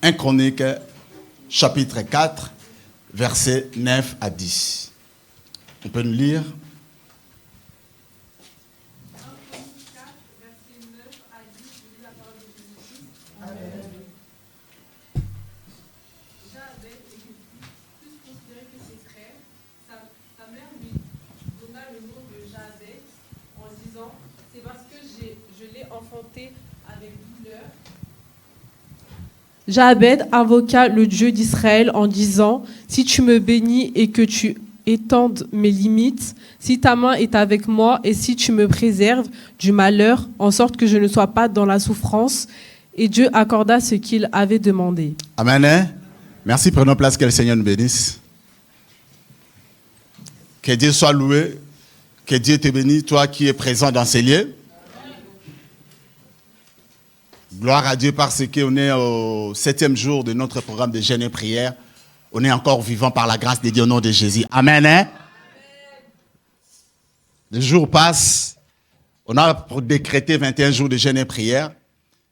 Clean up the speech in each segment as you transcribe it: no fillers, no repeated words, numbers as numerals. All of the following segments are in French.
1 Chronique, chapitre 4, versets 9 à 10. On peut nous lire? Jaabed invoqua le Dieu d'Israël en disant, si tu me bénis et que tu étendes mes limites, si ta main est avec moi et si tu me préserves du malheur, en sorte que je ne sois pas dans la souffrance. Et Dieu accorda ce qu'il avait demandé. Amen. Merci, prenons place, que le Seigneur nous bénisse. Que Dieu soit loué, que Dieu te bénisse, toi qui es présent dans ces lieux. Gloire à Dieu parce qu'on est au 7e jour de notre programme de jeûne et prière. On est encore vivant par la grâce de Dieu au nom de Jésus. Amen. Hein? Les jours passent. On a décrété 21 jours de jeûne et prière.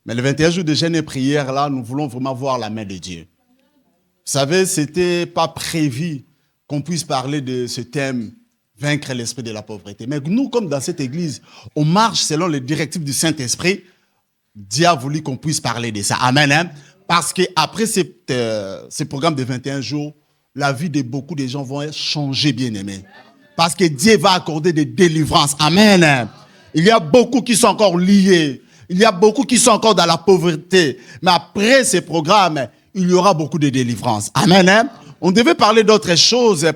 Mais les 21 jours de jeûne et prière, là, nous voulons vraiment voir la main de Dieu. Vous savez, ce n'était pas prévu qu'on puisse parler de ce thème, vaincre l'esprit de la pauvreté. Mais nous, comme dans cette église, on marche selon les directives du Saint-Esprit. Dieu a voulu qu'on puisse parler de ça. Amen. Hein? Parce qu'après ce programme de 21 jours, la vie de beaucoup de gens va changer, bien aimés. Parce que Dieu va accorder des délivrances. Amen. Hein? Il y a beaucoup qui sont encore liés. Il y a beaucoup qui sont encore dans la pauvreté. Mais après ce programme, il y aura beaucoup de délivrances. Amen. Hein? On devait parler d'autres choses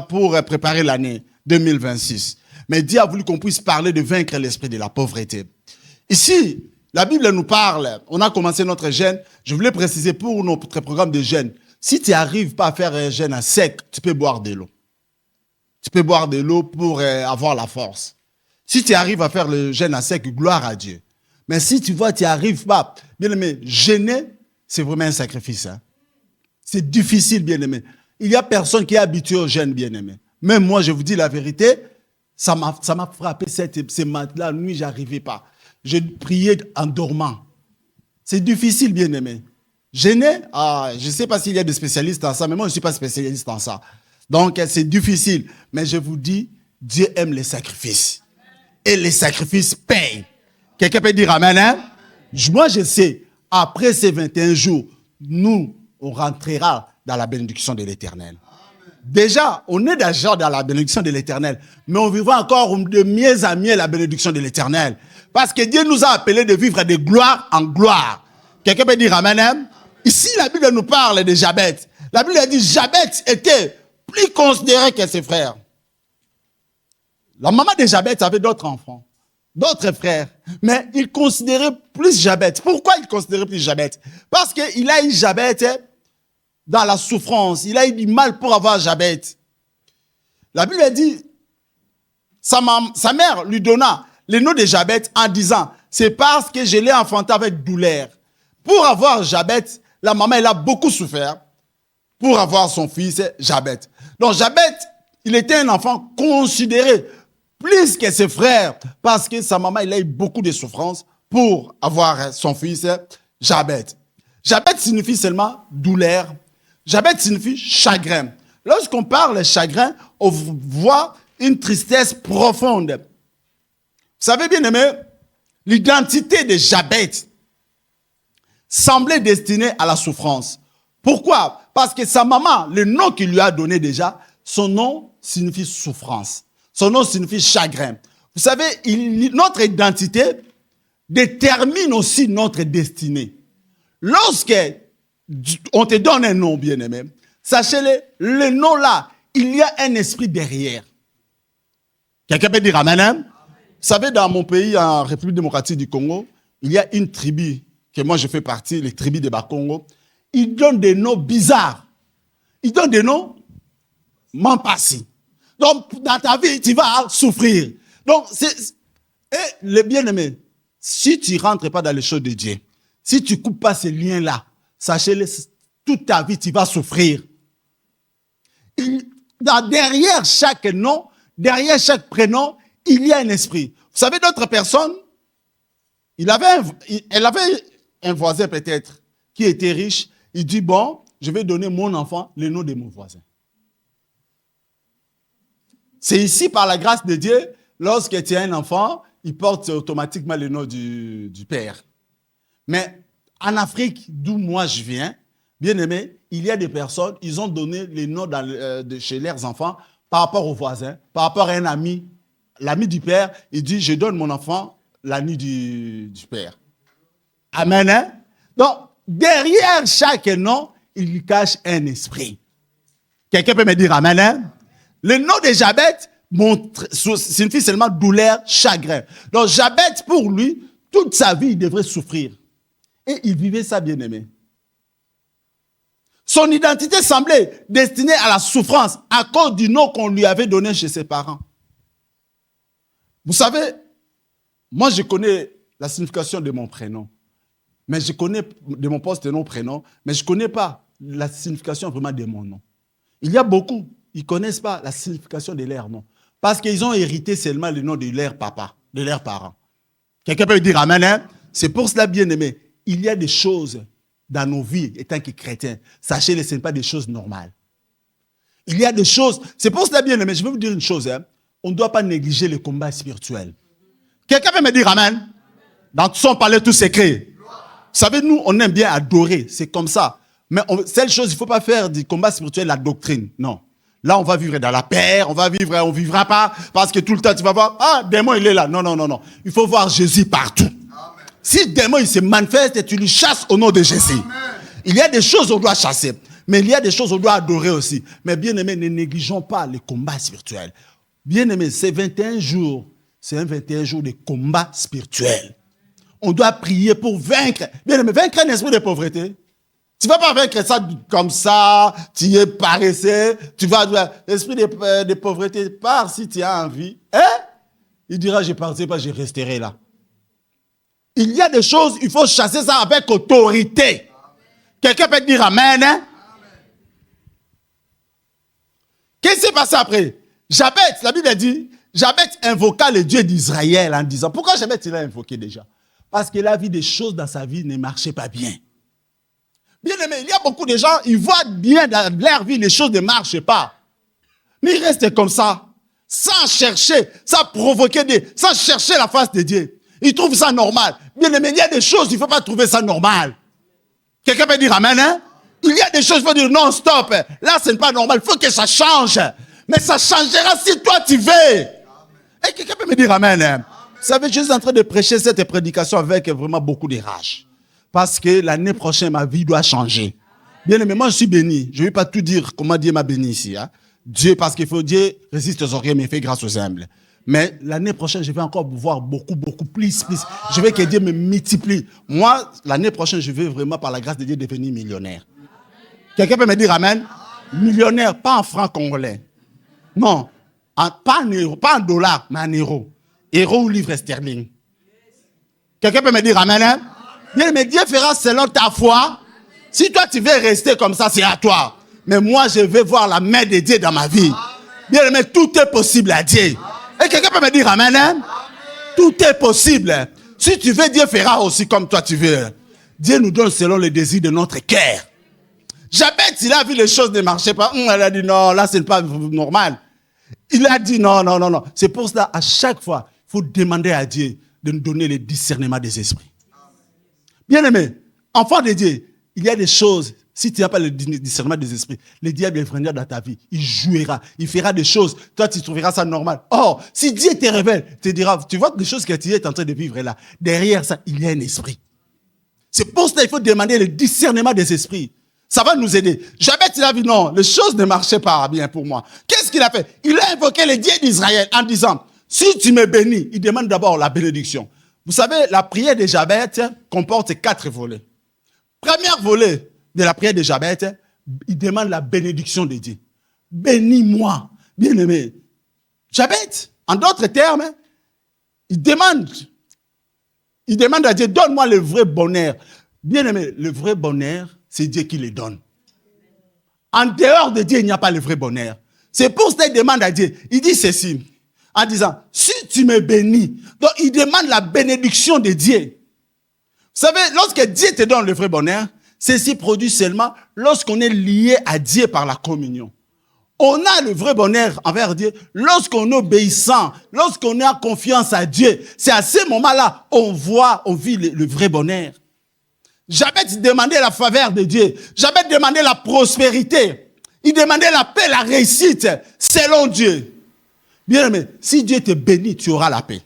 pour préparer l'année 2026. Mais Dieu a voulu qu'on puisse parler de vaincre l'esprit de la pauvreté. Ici, la Bible nous parle, on a commencé notre jeûne. Je voulais préciser pour notre programme de jeûne, si tu n'arrives pas à faire un jeûne à sec, tu peux boire de l'eau. Tu peux boire de l'eau pour avoir la force. Si tu arrives à faire le jeûne à sec, gloire à Dieu. Mais si tu vois, tu n'y arrives pas, bien aimé, jeûner, c'est vraiment un sacrifice. Hein? C'est difficile, bien aimé. Il y a personne qui est habitué au jeûne, bien aimé. Même moi, je vous dis la vérité, ça m'a frappé ces matins-là, la nuit, je n'arrivais pas. Je priais en dormant. C'est difficile, bien aimé. Jeûner, je ne sais pas s'il y a des spécialistes en ça, mais moi, je ne suis pas spécialiste en ça. Donc, c'est difficile. Mais je vous dis, Dieu aime les sacrifices. Et les sacrifices payent. Quelqu'un peut dire amen, hein? Moi, je sais, après ces 21 jours, nous, on rentrera dans la bénédiction de l'Éternel. Déjà, on est déjà dans la bénédiction de l'Éternel, mais on vivra encore de mieux en mieux la bénédiction de l'Éternel. Parce que Dieu nous a appelés de vivre de gloire en gloire. Quelqu'un peut dire amen, hein? Ici, la Bible nous parle de Jabez. La Bible a dit Jabez était plus considéré que ses frères. La maman de Jabez avait d'autres enfants, d'autres frères, mais il considérait plus Jabez. Pourquoi il considérait plus Jabez? Parce qu'il a eu Jabez dans la souffrance. Il a eu du mal pour avoir Jabez. La Bible a dit, sa mère lui donna le nom de Jabez en disant, c'est parce que je l'ai enfanté avec douleur. Pour avoir Jabez, la maman, elle a beaucoup souffert pour avoir son fils Jabez. Donc Jabez, il était un enfant considéré plus que ses frères parce que sa maman, elle a eu beaucoup de souffrances pour avoir son fils Jabez. Jabez signifie seulement douleur. Jabez signifie chagrin. Lorsqu'on parle de chagrin, on voit une tristesse profonde. Vous savez bien aimé, l'identité de Jabez semblait destinée à la souffrance. Pourquoi? Parce que sa maman, le nom qu'il lui a donné déjà, son nom signifie souffrance. Son nom signifie chagrin. Vous savez, notre identité détermine aussi notre destinée. Lorsque on te donne un nom, bien-aimé, sachez-le, le nom là, il y a un esprit derrière. Quelqu'un peut dire amen, hein? Vous savez, dans mon pays, en République démocratique du Congo, il y a une tribu, que moi je fais partie, les tribus de Bakongo. Ils donnent des noms bizarres. Ils donnent des noms mampassi. Donc, dans ta vie, tu vas souffrir. Donc, et les bien-aimés, si tu ne rentres pas dans les choses de Dieu, si tu ne coupes pas ces liens-là, sachez-le, toute ta vie, tu vas souffrir. Derrière chaque nom, derrière chaque prénom, il y a un esprit. Vous savez, d'autres personnes, elle avait un voisin peut-être qui était riche, il dit, bon, je vais donner mon enfant le nom de mon voisin. C'est ici, par la grâce de Dieu, lorsque tu as un enfant, il porte automatiquement le nom du père. Mais en Afrique, d'où moi je viens, bien aimé, il y a des personnes, ils ont donné les noms chez leurs enfants par rapport au voisin, par rapport à un ami. L'ami du père, il dit, je donne mon enfant l'ami du père. Amen. Hein? Donc, derrière chaque nom, il lui cache un esprit. Quelqu'un peut me dire amen. Hein? Le nom de Jabez signifie seulement douleur, chagrin. Donc, Jabez, pour lui, toute sa vie, il devrait souffrir. Et il vivait ça, bien aimé. Son identité semblait destinée à la souffrance à cause du nom qu'on lui avait donné chez ses parents. Vous savez, moi je connais la signification de mon prénom, mais je connais de mon poste-nom prénom, mais je ne connais pas la signification vraiment de mon nom. Il y a beaucoup, ils ne connaissent pas la signification de leur nom, parce qu'ils ont hérité seulement le nom de leur papa, de leurs parents. Quelqu'un peut dire amen, hein? C'est pour cela, bien aimé, il y a des choses dans nos vies, étant que chrétiens, sachez-le, ce n'est pas des choses normales. Il y a des choses, c'est pour cela, bien aimé, je vais vous dire une chose, hein? On ne doit pas négliger le combat spirituel. Quelqu'un peut me dire amen? Dans tout ça, on parlait tout secret. Vous savez, nous, on aime bien adorer, c'est comme ça. Mais seule chose, il ne faut pas faire du combat spirituel la doctrine, non. Là, on va vivre dans la paix, on ne vivra pas, parce que tout le temps, tu vas voir, ah, démon, il est là. Non, non, non, non. Il faut voir Jésus partout. Amen. Si le démon, il se manifeste, tu lui chasses au nom de Jésus. Amen. Il y a des choses qu'on doit chasser, mais il y a des choses qu'on doit adorer aussi. Mais bien aimé, ne négligeons pas le combat spirituel. Bien aimé, c'est 21 jours, c'est un 21 jours de combat spirituel. On doit prier pour vaincre. Bien aimé, vaincre un esprit de pauvreté. Tu ne vas pas vaincre ça comme ça, tu es paresseux, tu vas, l'esprit de pauvreté, pars si tu as envie. Hein? Il dira, je ne partirai pas, je resterai là. Il y a des choses, il faut chasser ça avec autorité. Amen. Quelqu'un peut dire amen, hein? Amen. Qu'est-ce qui s'est passé après? Jabez, la Bible dit, Jabez invoqua le Dieu d'Israël en disant, pourquoi Jabez il a invoqué déjà? Parce qu'il a vu des choses dans sa vie ne marchaient pas bien. Bien aimé, il y a beaucoup de gens, ils voient bien dans leur vie, les choses ne marchent pas. Mais ils restent comme ça, sans chercher, sans provoquer, sans chercher la face de Dieu. Ils trouvent ça normal. Bien aimé, il y a des choses, il ne faut pas trouver ça normal. Quelqu'un peut dire amen, hein? Il y a des choses, il faut dire non, stop. Là, ce n'est pas normal, il faut que ça change. Mais ça changera si toi tu veux. Amen. Et quelqu'un peut me dire amen, hein? Amen. Vous savez, je suis en train de prêcher cette prédication avec vraiment beaucoup de rage. Parce que l'année prochaine, ma vie doit changer. Bien aimé, moi je suis béni. Je ne vais pas tout dire comment Dieu m'a béni ici. Hein? Dieu, parce qu'il faut Dieu résiste aux orgueils, mais fait grâce aux humbles. Mais l'année prochaine, je vais encore voir beaucoup plus. Je veux que Dieu me multiplie. Moi, l'année prochaine, je veux vraiment, par la grâce de Dieu, devenir millionnaire. Quelqu'un peut me dire amen? Millionnaire, pas en francs congolais. Non, pas en euros, pas en dollars, mais en euros. Euros ou livres sterling. Quelqu'un peut me dire amen, hein? Bien, mais Dieu fera selon ta foi. Si toi tu veux rester comme ça, c'est à toi. Mais moi, je veux voir la main de Dieu dans ma vie. Bien, mais tout est possible à Dieu. Et quelqu'un peut me dire amen, hein? Tout est possible. Si tu veux, Dieu fera aussi comme toi tu veux. Dieu nous donne selon les désirs de notre cœur. Jabez, il a vu les choses ne marchaient pas. Elle a dit non, là, ce n'est pas normal. Il a dit non. C'est pour cela, à chaque fois, il faut demander à Dieu de nous donner le discernement des esprits. Bien aimé, enfant de Dieu, il y a des choses, si tu n'as pas le discernement des esprits, le diable va venir dans ta vie, il jouera, il fera des choses, toi tu trouveras ça normal. Or, si Dieu te révèle, te dira, tu vois des choses que tu es en train de vivre là, derrière ça, il y a un esprit. C'est pour cela qu'il faut demander le discernement des esprits. Ça va nous aider. Jabez, il a vu, non, les choses ne marchaient pas bien pour moi. Qu'est-ce qu'il a fait? Il a invoqué le Dieu d'Israël en disant, si tu me bénis, il demande d'abord la bénédiction. Vous savez, la prière de Jabez comporte 4 volets. Premier volet de la prière de Jabez, il demande la bénédiction de Dieu. Bénis-moi, bien-aimé. Jabez, en d'autres termes, il demande à Dieu, donne-moi le vrai bonheur. Bien-aimé, le vrai bonheur, c'est Dieu qui le donne. En dehors de Dieu, il n'y a pas le vrai bonheur. C'est pour ça qu'il demande à Dieu. Il dit ceci, en disant, si tu me bénis, donc il demande la bénédiction de Dieu. Vous savez, lorsque Dieu te donne le vrai bonheur, Ceci produit seulement lorsqu'on est lié à Dieu par la communion. On a le vrai bonheur envers Dieu lorsqu'on est obéissant, lorsqu'on a confiance à Dieu. C'est à ce moment-là on vit le vrai bonheur. Jabez demandait la faveur de Dieu. Jabez demandait la prospérité. Il demandait la paix, la réussite selon Dieu. Bien aimé, si Dieu te bénit, tu auras la paix.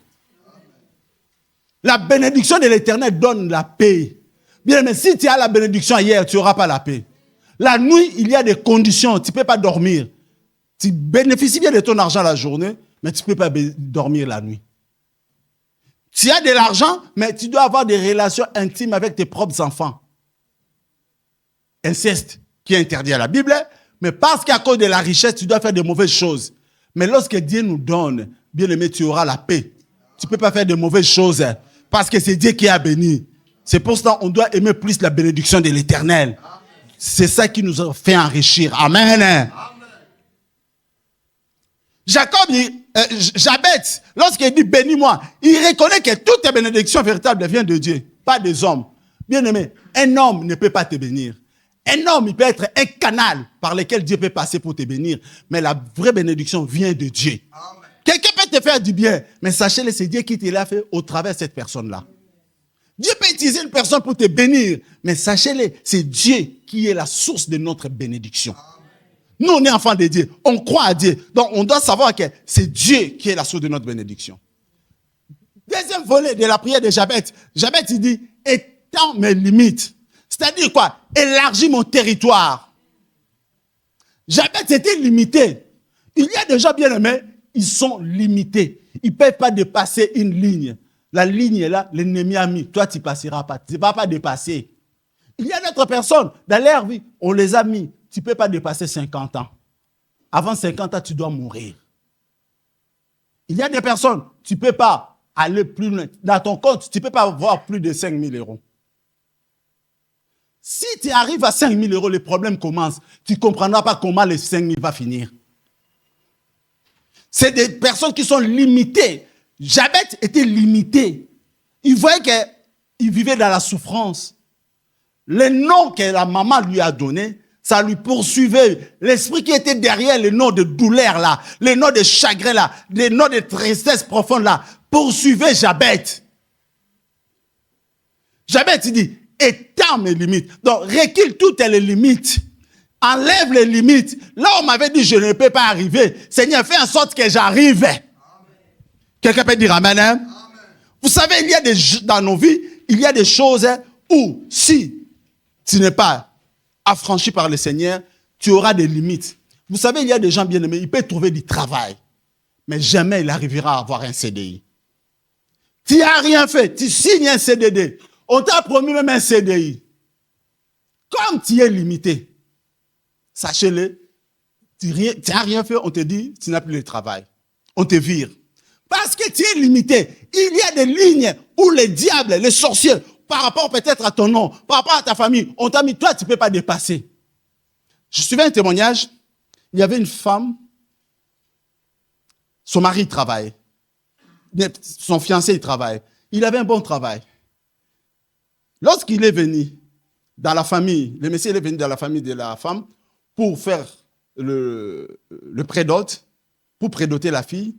La bénédiction de l'Éternel donne la paix. Bien aimé, si tu as la bénédiction hier, tu n'auras pas la paix. La nuit, il y a des conditions. Tu ne peux pas dormir. Tu bénéficies bien de ton argent la journée, mais tu ne peux pas dormir la nuit. Tu as de l'argent, mais tu dois avoir des relations intimes avec tes propres enfants. Inceste, qui est interdit à la Bible, mais parce qu'à cause de la richesse, tu dois faire de mauvaises choses. Mais lorsque Dieu nous donne, bien aimé, tu auras la paix. Tu ne peux pas faire de mauvaises choses, parce que c'est Dieu qui a béni. C'est pour cela qu'on doit aimer plus la bénédiction de l'Éternel. C'est ça qui nous a fait enrichir. Amen. Jabez, lorsqu'il dit bénis-moi, il reconnaît que toute ta bénédiction véritable vient de Dieu, pas des hommes. Bien aimé, un homme ne peut pas te bénir. Un homme, il peut être un canal par lequel Dieu peut passer pour te bénir. Mais la vraie bénédiction vient de Dieu. Amen. Quelqu'un peut te faire du bien, mais sachez-le, c'est Dieu qui te l'a fait au travers de cette personne-là. Dieu peut utiliser une personne pour te bénir, mais sachez-le, c'est Dieu qui est la source de notre bénédiction. Amen. Nous, on est enfants de Dieu, on croit à Dieu. Donc, on doit savoir que c'est Dieu qui est la source de notre bénédiction. Deuxième volet de la prière de Jabez. Jabez, il dit, étends mes limites. C'est-à-dire quoi? Élargis mon territoire. Jabez était limité. Il y a des gens bien aimés, ils sont limités. Ils ne peuvent pas dépasser une ligne. La ligne est là, l'ennemi a mis. Toi, tu ne passeras pas. Tu ne vas pas dépasser. Il y a d'autres personnes, dans leur vie, on les a mis. Tu ne peux pas dépasser 50 ans. Avant 50 ans, tu dois mourir. Il y a des personnes, tu ne peux pas aller plus loin. Dans ton compte, tu ne peux pas avoir plus de 5 000 euros. Si tu arrives à 5 000 euros, les problèmes commencent. Tu ne comprendras pas comment les 5 000 va finir. C'est des personnes qui sont limitées. Jabez était limité. Il voyait qu'il vivait dans la souffrance. Le nom que la maman lui a donné, ça lui poursuivait. L'esprit qui était derrière le nom de douleur là, le nom de chagrin là, le nom de tristesse profonde là, poursuivait Jabez. Jabez, il dit, étends mes limites. Donc, recule toutes les limites. Enlève les limites. Là, on m'avait dit, je ne peux pas arriver. Seigneur, fais en sorte que j'arrive. Amen. Quelqu'un peut dire amen, hein? Amen. Vous savez, dans nos vies, il y a des choses où, si tu n'es pas affranchi par le Seigneur, tu auras des limites. Vous savez, il y a des gens bien aimés, ils peuvent trouver du travail, mais jamais il arrivera à avoir un CDI. Tu n'as rien fait, tu signes un CDD. On t'a promis même un CDI. Comme tu es limité, sachez-le, tu n'as rien fait, on te dit, tu n'as plus de travail. On te vire. Parce que tu es limité. Il y a des lignes où les diables, les sorciers, par rapport peut-être à ton nom, par rapport à ta famille, on t'a mis, toi, tu ne peux pas dépasser. Je suivais un témoignage, il y avait une femme, son mari travaille, son fiancé il travaille, il avait un bon travail. Lorsqu'il est venu dans la famille, le monsieur est venu dans la famille de la femme pour faire le prédote, pour prédoter la fille.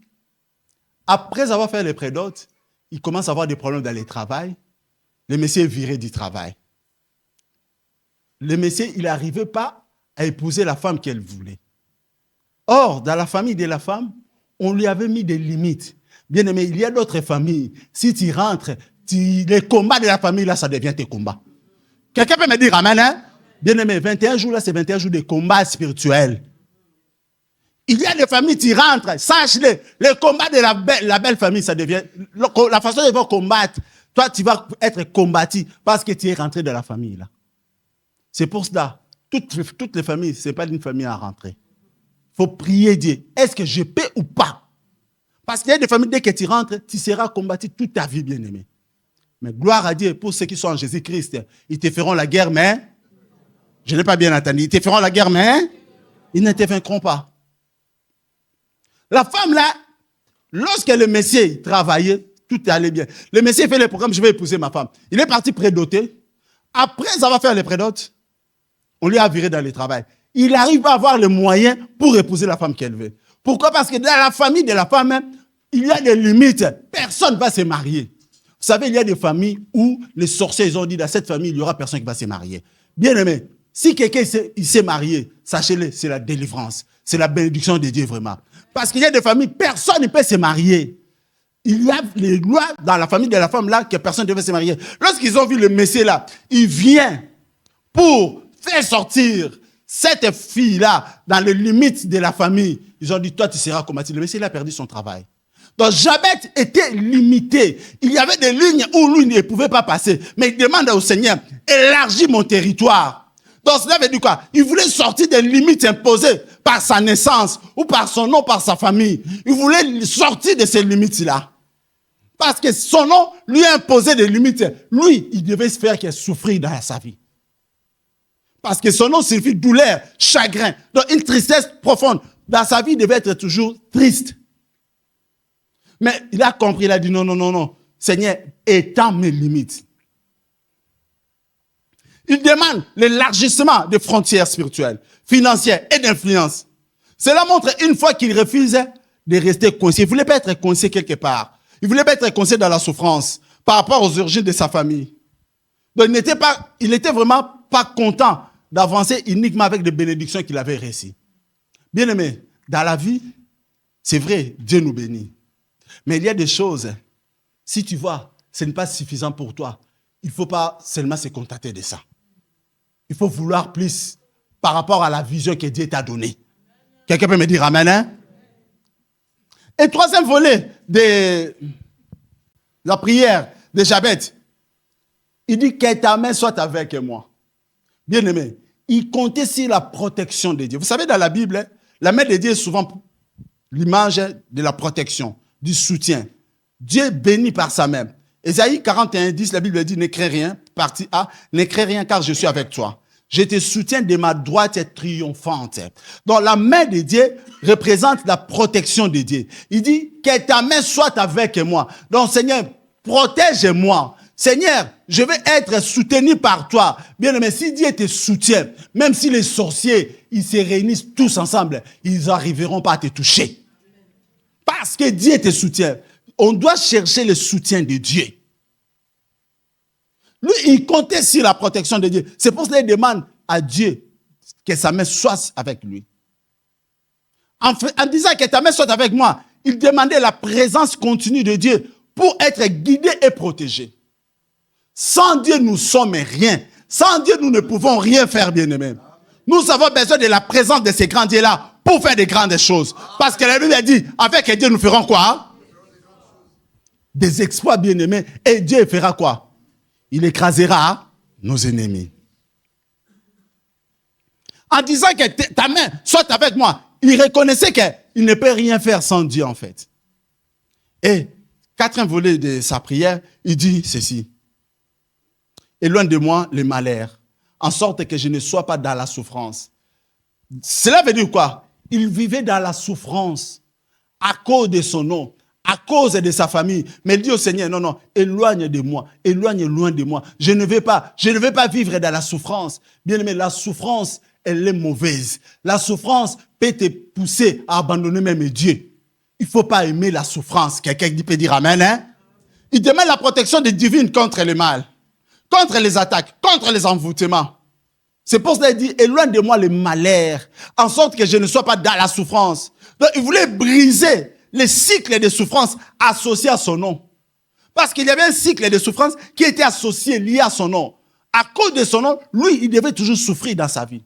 Après avoir fait le prédote, il commence à avoir des problèmes dans le travail. Le monsieur est viré du travail. Le monsieur, il n'arrivait pas à épouser la femme qu'elle voulait. Or, dans la famille de la femme, on lui avait mis des limites. Bien aimé, il y a d'autres familles. Si tu rentres, les combats de la famille, là, ça devient tes combats. Quelqu'un peut me dire amen, hein? Bien aimé, 21 jours, là, c'est 21 jours de combats spirituels. Il y a des familles, tu rentres, sache-le, le combat de la belle famille, ça devient, la façon dont ils vont combattre, toi, tu vas être combattu parce que tu es rentré dans la famille, là. C'est pour cela, toutes les familles, ce n'est pas une famille à rentrer. Il faut prier Dieu. Est-ce que je peux ou pas? Parce qu'il y a des familles, dès que tu rentres, tu seras combattu toute ta vie, bien-aimé. Mais gloire à Dieu, pour ceux qui sont en Jésus-Christ, ils te feront la guerre, mais, je n'ai pas bien entendu, ils te feront la guerre, mais, ils ne te vaincront pas. La femme là, lorsque le monsieur travaillait, tout allait bien. Le monsieur fait le programme, je vais épouser ma femme. Il est parti prédoter. Après avoir fait les prénotes, on lui a viré dans le travail. Il n'arrive pas à avoir les moyens pour épouser la femme qu'elle veut. Pourquoi? Parce que dans la famille de la femme, il y a des limites. Personne ne va se marier. Vous savez, il y a des familles où les sorciers ils ont dit, dans cette famille, il n'y aura personne qui va se marier. Bien aimé, si quelqu'un s'est marié, sachez-le, c'est la délivrance. C'est la bénédiction de Dieu vraiment. Parce qu'il y a des familles, personne ne peut se marier. Il y a les lois dans la famille de la femme là que personne ne devait se marier. Lorsqu'ils ont vu le Messie là, il vient pour faire sortir cette fille-là dans les limites de la famille. Ils ont dit, toi tu seras combattu. Le Messie il a perdu son travail. Donc Jabet était limité. Il y avait des lignes où lui ne pouvait pas passer. Mais il demande au Seigneur, élargis mon territoire. Donc cela veut dire quoi? Il voulait sortir des limites imposées par sa naissance, ou par son nom, par sa famille. Il voulait sortir de ces limites-là. Parce que son nom lui imposait des limites. Lui, il devait se faire qu'il souffre dans sa vie. Parce que son nom signifie douleur, chagrin. Donc une tristesse profonde. Dans sa vie, il devait être toujours triste. Mais il a compris, il a dit non. Seigneur, étends mes limites. Il demande l'élargissement des frontières spirituelles, financières et d'influence. Cela montre une fois qu'il refuse de rester coincé. Il ne voulait pas être coincé quelque part. Il ne voulait pas être coincé dans la souffrance par rapport aux origines de sa famille. Donc il n'était vraiment pas content d'avancer uniquement avec des bénédictions qu'il avait reçues. Bien aimé, dans la vie, c'est vrai, Dieu nous bénit. Mais il y a des choses, si tu vois, ce n'est pas suffisant pour toi. Il ne faut pas seulement se contenter de ça. Il faut vouloir plus par rapport à la vision que Dieu t'a donnée. Quelqu'un peut me dire amen, hein? Et troisième volet de la prière de Jabet, il dit que ta main soit avec moi. Bien aimé, il comptait sur la protection de Dieu. Vous savez, dans la Bible, la main de Dieu est souvent l'image de la protection, du soutien. Dieu bénit par sa main. Ésaïe 41, 10, la Bible dit, ne crains rien, partie A, ne crains rien car je suis avec toi. Je te soutiens de ma droite triomphante. Donc la main de Dieu représente la protection de Dieu. Il dit, que ta main soit avec moi. Donc Seigneur, protège-moi. Seigneur, je vais être soutenu par toi. Bien aimé, si Dieu te soutient, même si les sorciers, ils se réunissent tous ensemble, ils n'arriveront pas à te toucher. Parce que Dieu te soutient. On doit chercher le soutien de Dieu. Lui, il comptait sur la protection de Dieu. C'est pour cela qu'il demande à Dieu que sa main soit avec lui. En disant que ta main soit avec moi, il demandait la présence continue de Dieu pour être guidé et protégé. Sans Dieu, nous sommes rien. Sans Dieu, nous ne pouvons rien faire, bien-aimés. Nous avons besoin de la présence de ces grands dieux-là pour faire des grandes choses. Parce que la Bible a dit, avec Dieu, nous ferons quoi? Des exploits, bien-aimés. Et Dieu fera quoi? Il écrasera nos ennemis. En disant que ta main soit avec moi, il reconnaissait qu'il ne peut rien faire sans Dieu, en fait. Et, quatrième volet de sa prière, il dit ceci. Éloigne de moi le malheur, en sorte que je ne sois pas dans la souffrance. Cela veut dire quoi? Il vivait dans la souffrance à cause de son nom, à cause de sa famille. Mais il dit au Seigneur, non, éloigne de moi, éloigne loin de moi. Je ne vais pas vivre dans la souffrance. Bien aimé, la souffrance, elle est mauvaise. La souffrance peut te pousser à abandonner même Dieu. Il ne faut pas aimer la souffrance. Quelqu'un peut dire amen, hein? Il demande la protection des divines contre le mal, contre les attaques, contre les envoûtements. C'est pour cela qu'il dit, éloigne de moi le malheur, en sorte que je ne sois pas dans la souffrance. Donc, il voulait briser les cycles de souffrance associés à son nom. Parce qu'il y avait un cycle de souffrance qui était associé, lié à son nom. À cause de son nom, lui, il devait toujours souffrir dans sa vie.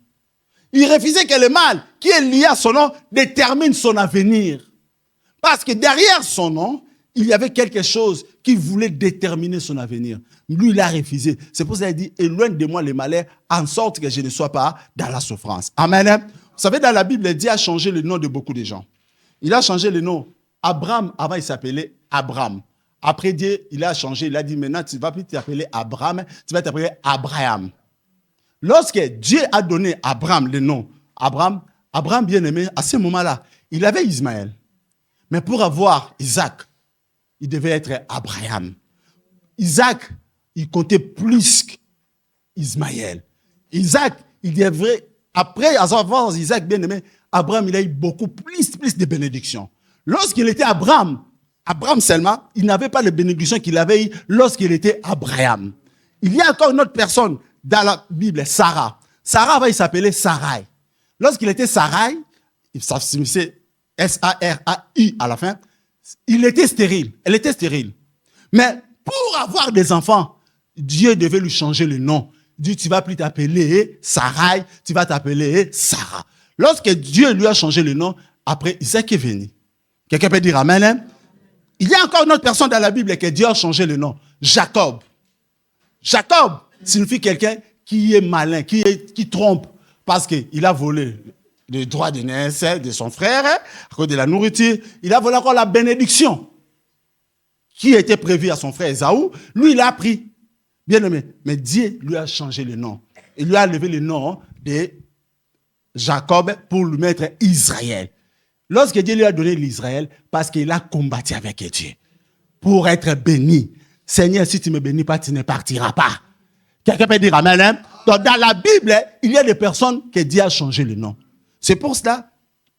Il refusait que le mal qui est lié à son nom détermine son avenir. Parce que derrière son nom, il y avait quelque chose qui voulait déterminer son avenir. Lui, il a refusé. C'est pour ça qu'il dit, éloigne de moi les malheurs, en sorte que je ne sois pas dans la souffrance. Amen. Vous savez, dans la Bible, Dieu a changé le nom de beaucoup de gens. Il a changé le nom. Abraham, avant, il s'appelait Abraham. Après Dieu, il a changé. Il a dit, maintenant, tu ne vas plus t'appeler Abraham, tu vas t'appeler Abraham. Lorsque Dieu a donné à Abraham le nom, Abraham, bien aimé, à ce moment-là, il avait Ismaël. Mais pour avoir Isaac, il devait être Abraham. Isaac, il comptait plus Ismaël. Isaac, il devrait, après avoir Isaac bien-aimé, Abraham, il a eu beaucoup plus de bénédictions. Lorsqu'il était Abraham seulement, il n'avait pas les bénédictions qu'il avait eues lorsqu'il était Abraham. Il y a encore une autre personne dans la Bible, Sarah. Sarah, il s'appelait Sarai. Lorsqu'il était Sarai, ça signifie S-A-R-A-I à la fin, il était stérile. Elle était stérile. Mais pour avoir des enfants, Dieu devait lui changer le nom. Dieu, tu vas plus t'appeler Sarai, tu vas t'appeler Sarah. Lorsque Dieu lui a changé le nom, après Isaac est venu. Quelqu'un peut dire Amen, hein? Il y a encore une autre personne dans la Bible que Dieu a changé le nom. Jacob. Jacob signifie quelqu'un qui est malin, qui trompe, parce qu'il a volé le droit de naissance de son frère, à cause de la nourriture. Il a volé encore la bénédiction qui était prévue à son frère Ésaü. Lui, il a pris. Bien aimé. Mais Dieu lui a changé le nom. Il lui a levé le nom de Jacob pour lui mettre Israël. Lorsque Dieu lui a donné l'Israël, parce qu'il a combattu avec Dieu pour être béni. Seigneur, si tu ne me bénis pas, tu ne partiras pas. Quelqu'un peut dire Amen, hein? Donc, dans la Bible, il y a des personnes que Dieu a changé le nom. C'est pour cela,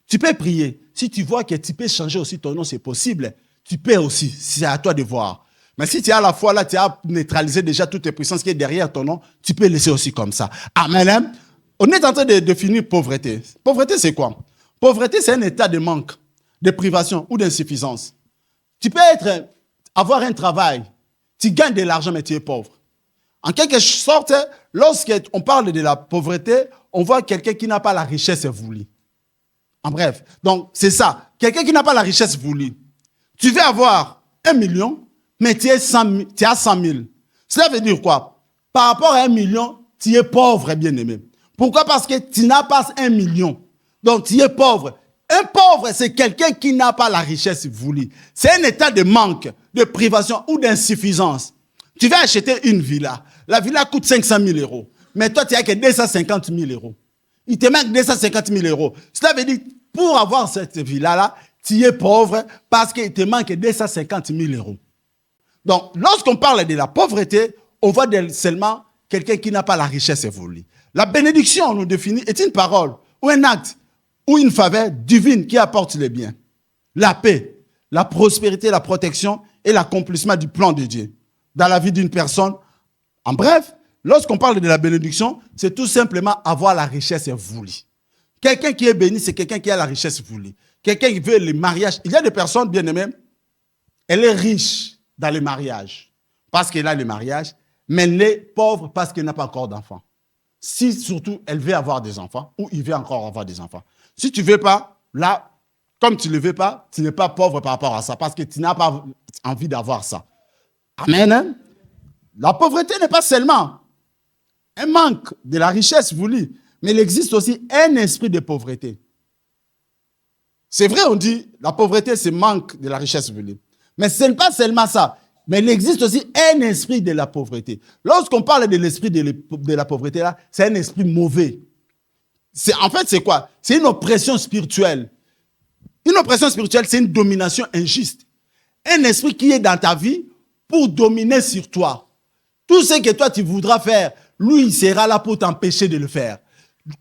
tu peux prier. Si tu vois que tu peux changer aussi ton nom, c'est possible. Tu peux aussi, c'est à toi de voir. Mais si tu as la foi là, tu as neutralisé déjà toutes les puissances qui sont derrière ton nom, tu peux laisser aussi comme ça. Amen, hein? On est en train de définir pauvreté. Pauvreté, c'est quoi? Pauvreté, c'est un état de manque, de privation ou d'insuffisance. Tu peux avoir un travail, tu gagnes de l'argent, mais tu es pauvre. En quelque sorte, lorsqu'on parle de la pauvreté, on voit quelqu'un qui n'a pas la richesse voulue. En bref, donc c'est ça. Quelqu'un qui n'a pas la richesse voulue. Tu veux avoir 1 million, mais tu as 100 000. Cela veut dire quoi? Par rapport à 1 million, tu es pauvre, bien-aimé. Pourquoi? Parce que tu n'as pas 1 million. Donc, tu es pauvre. Un pauvre, c'est quelqu'un qui n'a pas la richesse voulue. C'est un état de manque, de privation ou d'insuffisance. Tu vas acheter une villa. La villa coûte 500 000 euros. Mais toi, tu n'as que 250 000 euros. Il te manque 250 000 euros. Cela veut dire, pour avoir cette villa-là, tu es pauvre parce qu'il te manque 250 000 euros. Donc, lorsqu'on parle de la pauvreté, on voit seulement quelqu'un qui n'a pas la richesse voulue. La bénédiction, on nous définit, est une parole ou un acte ou une faveur divine qui apporte le bien, la paix, la prospérité, la protection et l'accomplissement du plan de Dieu dans la vie d'une personne. En bref, lorsqu'on parle de la bénédiction, c'est tout simplement avoir la richesse voulue. Quelqu'un qui est béni, c'est quelqu'un qui a la richesse voulue. Quelqu'un qui veut le mariage. Il y a des personnes, bien aimées, elle est riche dans le mariage parce qu'elle a le mariage, mais elle est pauvre parce qu'elle n'a pas encore d'enfants. Si surtout elle veut avoir des enfants ou il veut encore avoir des enfants. Si tu ne veux pas, là, comme tu ne le veux pas, tu n'es pas pauvre par rapport à ça parce que tu n'as pas envie d'avoir ça. Amen. Hein? La pauvreté n'est pas seulement un manque de la richesse voulue, mais il existe aussi un esprit de pauvreté. C'est vrai, on dit la pauvreté, c'est manque de la richesse voulue. Mais ce n'est pas seulement ça. Mais il existe aussi un esprit de la pauvreté. Lorsqu'on parle de l'esprit de la pauvreté, là, c'est un esprit mauvais. En fait, c'est quoi? C'est une oppression spirituelle. Une oppression spirituelle, c'est une domination injuste. Un esprit qui est dans ta vie pour dominer sur toi. Tout ce que toi, tu voudras faire, lui, il sera là pour t'empêcher de le faire.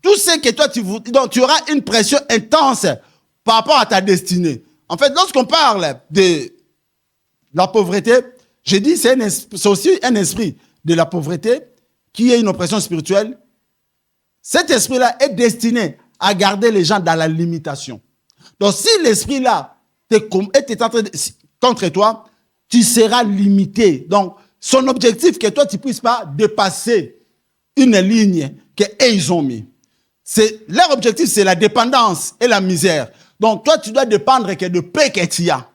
Tout ce que toi, tu voudras... Donc, tu auras une pression intense par rapport à ta destinée. En fait, lorsqu'on parle de la pauvreté, j'ai dit c'est aussi un esprit de la pauvreté qui est une oppression spirituelle. Cet esprit-là est destiné à garder les gens dans la limitation. Donc, si l'esprit-là est contre toi, tu seras limité. Donc, son objectif, que toi, tu ne puisses pas dépasser une ligne qu'ils ont mis. Leur objectif, c'est la dépendance et la misère. Donc, toi, tu dois dépendre que de paix que tu as.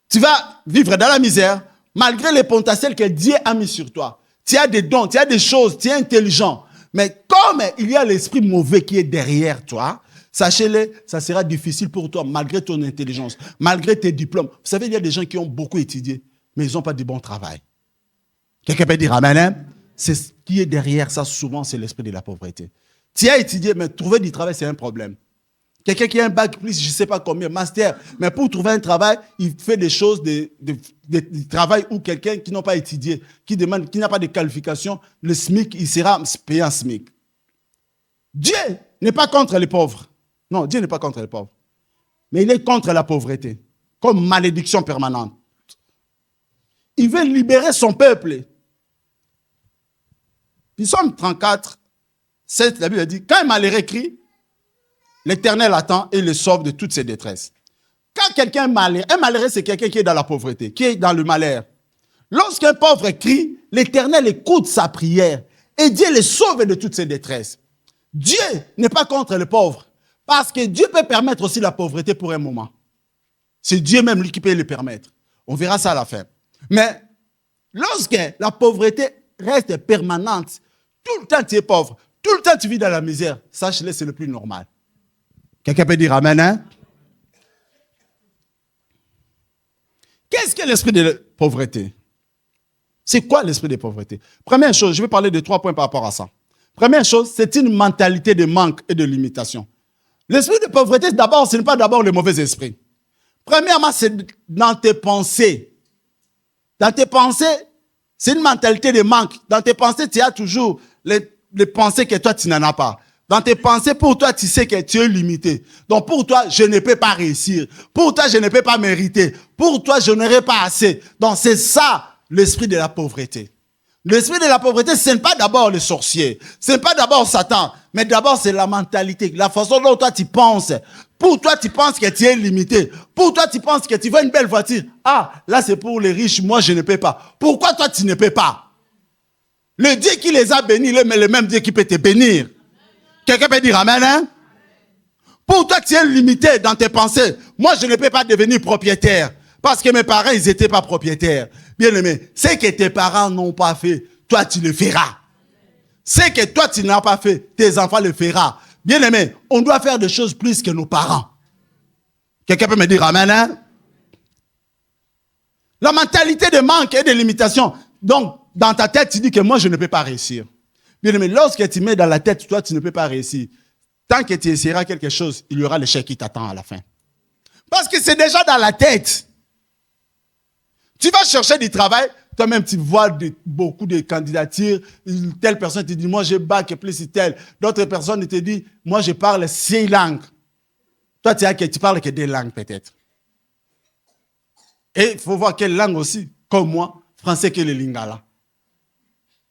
Tu vas vivre dans la misère, malgré les potentiels que Dieu a mis sur toi. Tu as des dons, tu as des choses, tu es intelligent. Mais comme il y a l'esprit mauvais qui est derrière toi, sachez-le, ça sera difficile pour toi, malgré ton intelligence, malgré tes diplômes. Vous savez, il y a des gens qui ont beaucoup étudié, mais ils n'ont pas de bon travail. Quelqu'un peut dire Amen, hein? C'est ce qui est derrière ça, souvent, c'est l'esprit de la pauvreté. Tu as étudié, mais trouver du travail, c'est un problème. Quelqu'un qui a un bac plus, je ne sais pas combien, master. Mais pour trouver un travail, il fait des choses, du travail où quelqu'un qui n'a pas étudié, qui n'a pas de qualification, le SMIC, il sera payé en SMIC. Dieu n'est pas contre les pauvres. Non, Dieu n'est pas contre les pauvres. Mais il est contre la pauvreté, comme malédiction permanente. Il veut libérer son peuple. Psaume 34, 7, la Bible dit, quand un malheureux crie, l'Éternel attend et le sauve de toutes ses détresses. Quand quelqu'un est malheureux, un malheureux, c'est quelqu'un qui est dans la pauvreté, qui est dans le malheur. Lorsqu'un pauvre crie, l'Éternel écoute sa prière et Dieu le sauve de toutes ses détresses. Dieu n'est pas contre le pauvre, parce que Dieu peut permettre aussi la pauvreté pour un moment. C'est Dieu même lui qui peut le permettre. On verra ça à la fin. Mais lorsque la pauvreté reste permanente, tout le temps tu es pauvre, tout le temps tu vis dans la misère, sache-le, c'est le plus normal. Quelqu'un peut dire amen, hein? Qu'est-ce que l'esprit de pauvreté? C'est quoi l'esprit de pauvreté? Première chose, je vais parler de 3 points par rapport à ça. Première chose, c'est une mentalité de manque et de limitation. L'esprit de pauvreté, d'abord, ce n'est pas d'abord le mauvais esprit. Premièrement, c'est dans tes pensées. Dans tes pensées, c'est une mentalité de manque. Dans tes pensées, tu as toujours les pensées que toi, tu n'en as pas. Dans tes pensées, pour toi, tu sais que tu es limité. Donc, pour toi, je ne peux pas réussir. Pour toi, je ne peux pas mériter. Pour toi, je n'aurai pas assez. Donc, c'est ça, l'esprit de la pauvreté. L'esprit de la pauvreté, ce n'est pas d'abord le sorcier. Ce n'est pas d'abord Satan. Mais d'abord, c'est la mentalité. La façon dont toi, tu penses. Pour toi, tu penses que tu es limité. Pour toi, tu penses que tu veux une belle voiture. Ah, là, c'est pour les riches. Moi, je ne peux pas. Pourquoi toi, tu ne peux pas? Le Dieu qui les a bénis, il est le même Dieu qui peut te bénir. Quelqu'un peut dire amen, hein? Pour toi, tu es limité dans tes pensées. Moi, je ne peux pas devenir propriétaire. Parce que mes parents, ils n'étaient pas propriétaires. Bien-aimé, ce que tes parents n'ont pas fait, toi, tu le feras. Ce que toi, tu n'as pas fait, tes enfants le feront. Bien-aimé, on doit faire des choses plus que nos parents. Quelqu'un peut me dire amen, hein? La mentalité de manque et de limitation. Donc, dans ta tête, tu dis que moi, je ne peux pas réussir. Bien-aimé, lorsque tu mets dans la tête, toi, tu ne peux pas réussir. Tant que tu essaieras quelque chose, il y aura l'échec qui t'attend à la fin. Parce que c'est déjà dans la tête. Tu vas chercher du travail, toi-même tu vois beaucoup de candidatures, telle personne te dit, moi j'ai bac et plus tel. D'autres personnes te disent, moi je parle 6 langues. Toi tu parles que 2 langues peut-être. Et il faut voir quelle langue aussi, comme moi, français que le lingala.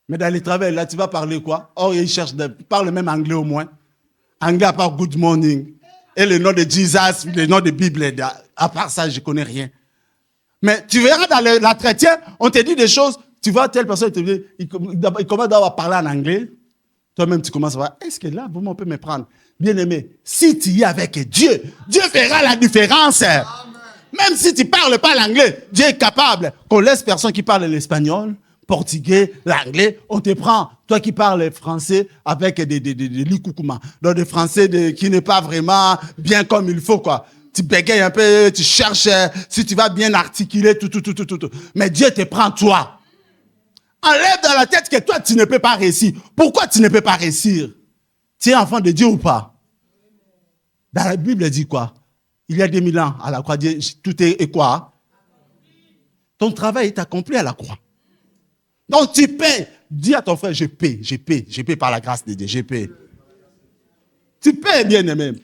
Mais dans les travails, là tu vas parler quoi? Oh, ils cherchent, parle même anglais au moins. Anglais à part good morning. Et le nom de Jesus, le nom de Bible, à part ça, je ne connais rien. Mais tu verras dans l'entretien, on te dit des choses, tu vois telle personne, il commence à parler en anglais. Toi-même, tu commences à voir, est-ce que là, on peut me prendre? Bien-aimé, si tu y es avec Dieu, Dieu fera la différence. Amen. Même si tu ne parles pas l'anglais, Dieu est capable qu'on laisse personne qui parle l'espagnol, portugais, l'anglais, on te prend. Toi qui parles français avec des likoukouma, donc des français qui n'est pas vraiment bien comme il faut, quoi. Tu bégayes un peu, tu cherches si tu vas bien articuler, tout. Mais Dieu te prend, toi. Enlève dans la tête que toi, tu ne peux pas réussir. Pourquoi tu ne peux pas réussir? Tu es enfant de Dieu ou pas? Dans la Bible, elle dit quoi? Il y a 2000 ans, à la croix, Dieu, tout est quoi? Ton travail est accompli à la croix. Donc tu paies. Dis à ton frère, je paie par la grâce de Dieu, je paie. Tu paies, bien-aimé.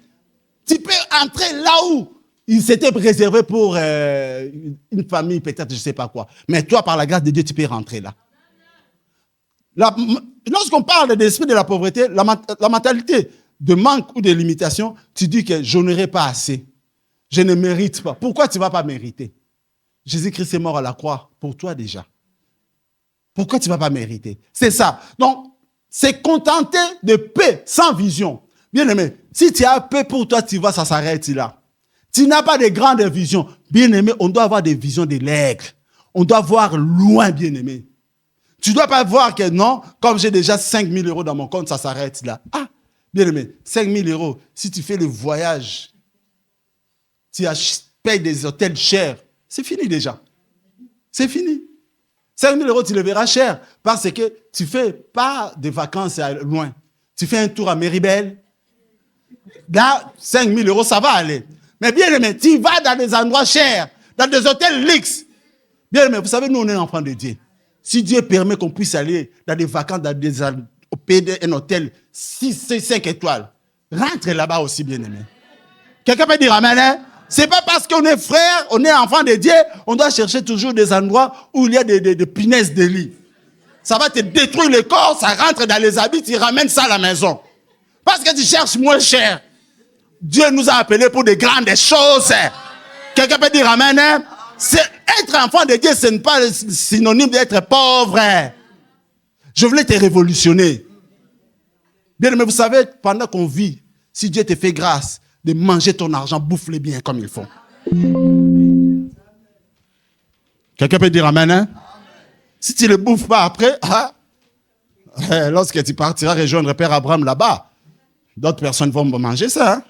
Tu peux entrer là où il s'était réservé pour une famille, peut-être, je ne sais pas quoi. Mais toi, par la grâce de Dieu, tu peux rentrer là. Lorsqu'on parle de l'esprit de la pauvreté, la mentalité de manque ou de limitation, tu dis que je n'aurai pas assez. Je ne mérite pas. Pourquoi tu ne vas pas mériter? Jésus-Christ est mort à la croix pour toi déjà. Pourquoi tu ne vas pas mériter? C'est ça. Donc, c'est contenter de paix sans vision. Bien-aimé, si tu as peu pour toi, tu vois, ça s'arrête là. Tu n'as pas de grandes visions. Bien-aimé, on doit avoir des visions de l'aigle. On doit voir loin, bien-aimé. Tu ne dois pas voir que non, comme j'ai déjà 5 000 € dans mon compte, ça s'arrête là. Ah, bien-aimé, 5 000 €, si tu fais le voyage, tu payes des hôtels chers, c'est fini déjà. C'est fini. 5 000 €, tu le verras cher parce que tu ne fais pas de vacances loin. Tu fais un tour à Méribel. Là, 5 000 euros, ça va aller. Mais bien aimé, tu vas dans des endroits chers, dans des hôtels luxe. Bien aimé, vous savez, nous, on est enfants de Dieu. Si Dieu permet qu'on puisse aller dans des vacances, dans des, au pays d'un hôtel 6, 5 étoiles, rentre là-bas aussi, bien aimé. Quelqu'un peut dire amen, hein? C'est pas parce qu'on est frère, on est enfant de Dieu, on doit chercher toujours des endroits où il y a des punaises de lit. Ça va te détruire le corps, ça rentre dans les habits, tu ramènes ça à la maison. Parce que tu cherches moins cher. Dieu nous a appelés pour de grandes choses. Quelqu'un peut dire amen, hein? Être enfant de Dieu, ce n'est pas synonyme d'être pauvre. Je voulais te révolutionner. Bien, mais vous savez, pendant qu'on vit, si Dieu te fait grâce de manger ton argent, bouffe-le bien comme il faut. Quelqu'un peut dire amen, hein? Si tu ne le bouffes pas après, lorsque tu partiras rejoindre Père Abraham là-bas, d'autres personnes vont manger ça. Hein?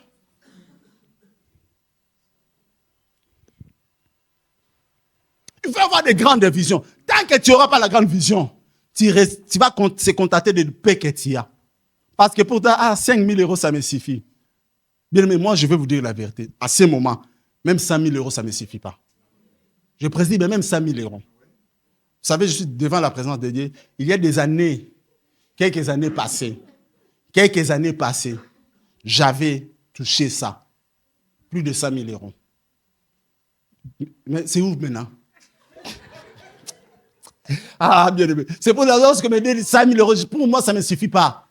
Il faut avoir de grandes visions. Tant que tu n'auras pas la grande vision, tu vas se contenter de paix que tu as. Parce que pour toi, 5 000 euros, ça me suffit. Bien, mais moi, je vais vous dire la vérité. À ce moment, même 5 000 euros, ça ne me suffit pas. Je précise, mais même 5 000 euros. Vous savez, je suis devant la présence de Dieu. Il y a des années, quelques années passées, j'avais touché ça. Plus de 5 000 euros. Mais c'est où maintenant? Bien aimé. C'est pour la raison que me dit 5 000 euros, pour moi, ça ne me suffit pas.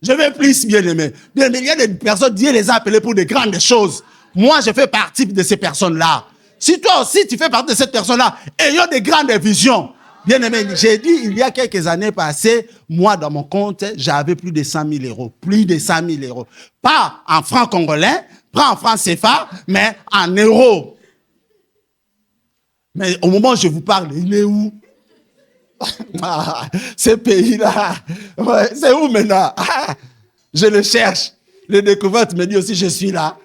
Je veux plus, bien aimé. Bien aimé, il y a des personnes, Dieu les a appelées pour de grandes choses. Moi, je fais partie de ces personnes-là. Si toi aussi, tu fais partie de cette personne-là, ayant de grandes visions. Bien aimé, j'ai dit, il y a quelques années passées, moi, dans mon compte, j'avais plus de 100 000 euros. Plus de 100 000 euros. Pas en francs congolais, pas en francs CFA, mais en euros. Mais au moment où je vous parle, il est où? Ce pays-là, ouais, c'est où maintenant? Je le cherche. Le découverte me dit aussi, je suis là.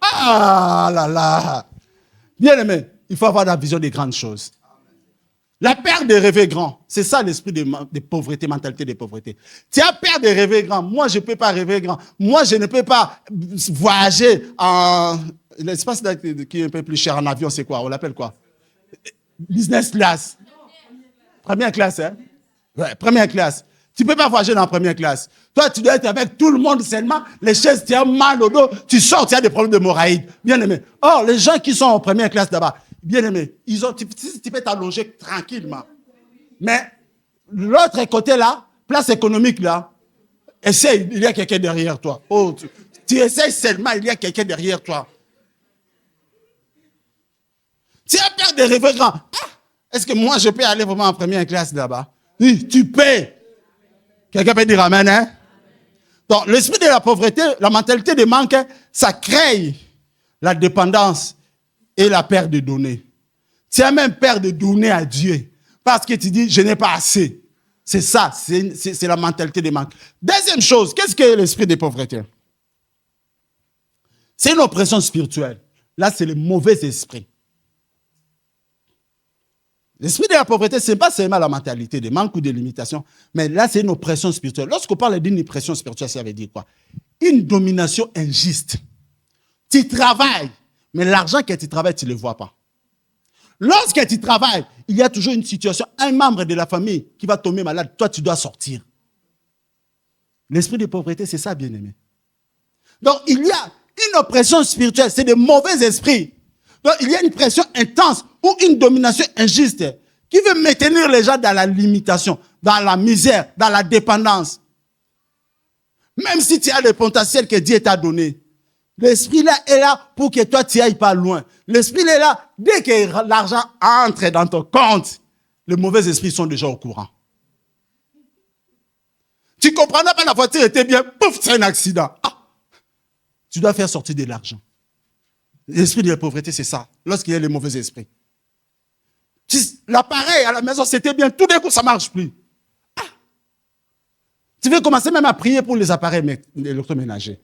Là là. Bien aimé, il faut avoir la vision des grandes choses. La peur de rêver grand, c'est ça l'esprit de pauvreté, mentalité de pauvreté. Tu as peur de rêver grand. Moi, je ne peux pas rêver grand. Moi, je ne peux pas voyager en... L'espace qui est un peu plus cher en avion, c'est quoi? On l'appelle quoi? Business class. Première classe, hein? Ouais, première classe. Tu ne peux pas voyager dans la première classe. Toi, tu dois être avec tout le monde seulement. Les chaises, tu as mal au dos. Tu sors, tu as des problèmes de d'hémorraïdes. Bien aimé. Or, les gens qui sont en première classe là-bas, bien aimé, tu peux t'allonger tranquillement. Mais l'autre côté là, place économique là, essaye, il y a quelqu'un derrière toi. Oh, tu essayes seulement, il y a quelqu'un derrière toi. Tu as peur de rêver grand. Est-ce que moi, je peux aller vraiment en première classe là-bas? Oui, tu peux. Quelqu'un peut dire amen, hein? Donc, l'esprit de la pauvreté, la mentalité de manque, ça crée la dépendance et la peur de donner. Tu as même peur de donner à Dieu parce que tu dis, je n'ai pas assez. C'est ça, c'est la mentalité de manque. Deuxième chose, qu'est-ce que l'esprit de pauvreté? C'est une oppression spirituelle. Là, c'est le mauvais esprit. L'esprit de la pauvreté, ce n'est pas seulement la mentalité de manque ou de limitation, mais là, c'est une oppression spirituelle. Lorsqu'on parle d'une oppression spirituelle, ça veut dire quoi? Une domination injuste. Tu travailles, mais l'argent que tu travailles, tu ne le vois pas. Lorsque tu travailles, il y a toujours une situation, un membre de la famille qui va tomber malade, toi, tu dois sortir. L'esprit de pauvreté, c'est ça, bien-aimé. Donc, il y a une oppression spirituelle, c'est de mauvais esprits. Donc, il y a une pression intense ou une domination injuste qui veut maintenir les gens dans la limitation, dans la misère, dans la dépendance. Même si tu as le potentiel que Dieu t'a donné, l'esprit là est là pour que toi tu ailles pas loin. L'esprit est là, dès que l'argent entre dans ton compte, les mauvais esprits sont déjà au courant. Tu ne comprends pas, la voiture était bien, pouf, c'est un accident. Tu dois faire sortir de l'argent. L'esprit de la pauvreté, c'est ça, lorsqu'il y a les mauvais esprits. L'appareil à la maison, c'était bien, tout d'un coup, ça ne marche plus. Tu veux commencer même à prier pour les appareils électroménagers.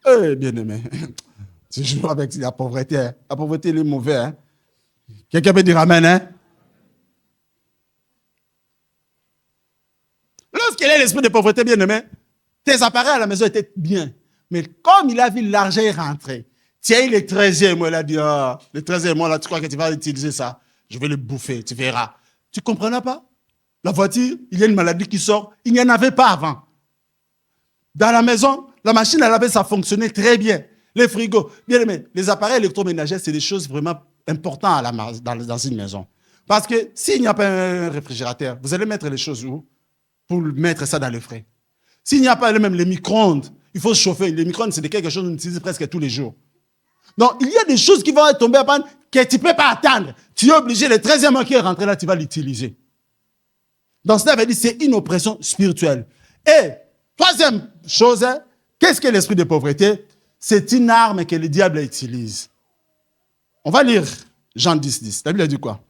Bien aimé, tu joues avec la pauvreté. Hein. La pauvreté, elle est mauvaise. Hein. Quelqu'un peut dire amen. Hein? Lorsqu'il y a l'esprit de pauvreté, bien aimé, Tes appareils à la maison étaient bien. Mais comme il a vu l'argent rentrer, tiens, le 13e mois, il a dit, le 13e mois, là, tu crois que tu vas utiliser ça? Je vais le bouffer, tu verras. Tu ne comprenais pas? La voiture, il y a une maladie qui sort, il n'y en avait pas avant. Dans la maison, la machine à laver, ça fonctionnait très bien. Les frigos, bien aimé, les appareils électroménagers, c'est des choses vraiment importantes dans une maison. Parce que s'il n'y a pas un réfrigérateur, vous allez mettre les choses où? Pour mettre ça dans le frais. S'il n'y a pas même les micro-ondes, il faut chauffer. Les micro-ondes, c'est quelque chose qu'on utilise presque tous les jours. Donc, il y a des choses qui vont tomber à panne que tu ne peux pas attendre. Tu es obligé, le 13e mois qui est rentré là, tu vas l'utiliser. Donc, cela veut dire que c'est une oppression spirituelle. Et, troisième chose, qu'est-ce que l'esprit de pauvreté? C'est une arme que le diable utilise. On va lire Jean 10, 10. La Bible a dit quoi?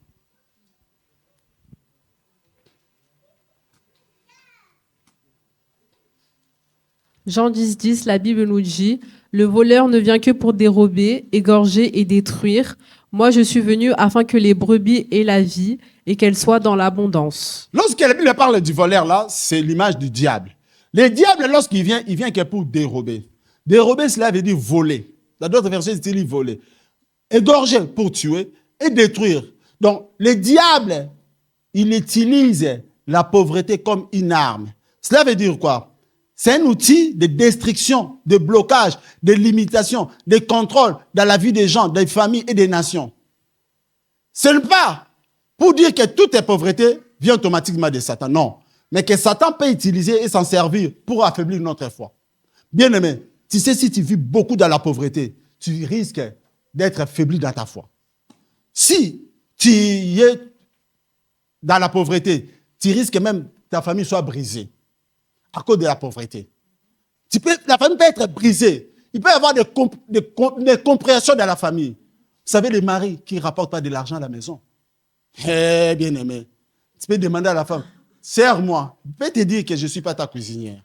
Jean 10, 10, la Bible nous dit « Le voleur ne vient que pour dérober, égorger et détruire. Moi, je suis venu afin que les brebis aient la vie et qu'elles soient dans l'abondance. » Lorsque la Bible parle du voleur, là, c'est l'image du diable. Le diable, lorsqu'il vient, il vient que pour dérober. Dérober, cela veut dire voler. Dans d'autres versions, il dit voler. Égorger pour tuer et détruire. Donc, le diable, il utilise la pauvreté comme une arme. Cela veut dire quoi? C'est un outil de destruction, de blocage, de limitation, de contrôle dans la vie des gens, des familles et des nations. Ce n'est pas pour dire que toute pauvreté vient automatiquement de Satan, non. Mais que Satan peut utiliser et s'en servir pour affaiblir notre foi. Bien aimé, tu sais, si tu vis beaucoup dans la pauvreté, tu risques d'être affaibli dans ta foi. Si tu es dans la pauvreté, tu risques même que ta famille soit brisée à cause de la pauvreté. La famille peut être brisée. Il peut y avoir des compréhensions dans la famille. Vous savez, les maris qui ne rapportent pas de l'argent à la maison. Eh, bien aimé, tu peux demander à la femme, sers-moi. Je peux te dire que je ne suis pas ta cuisinière.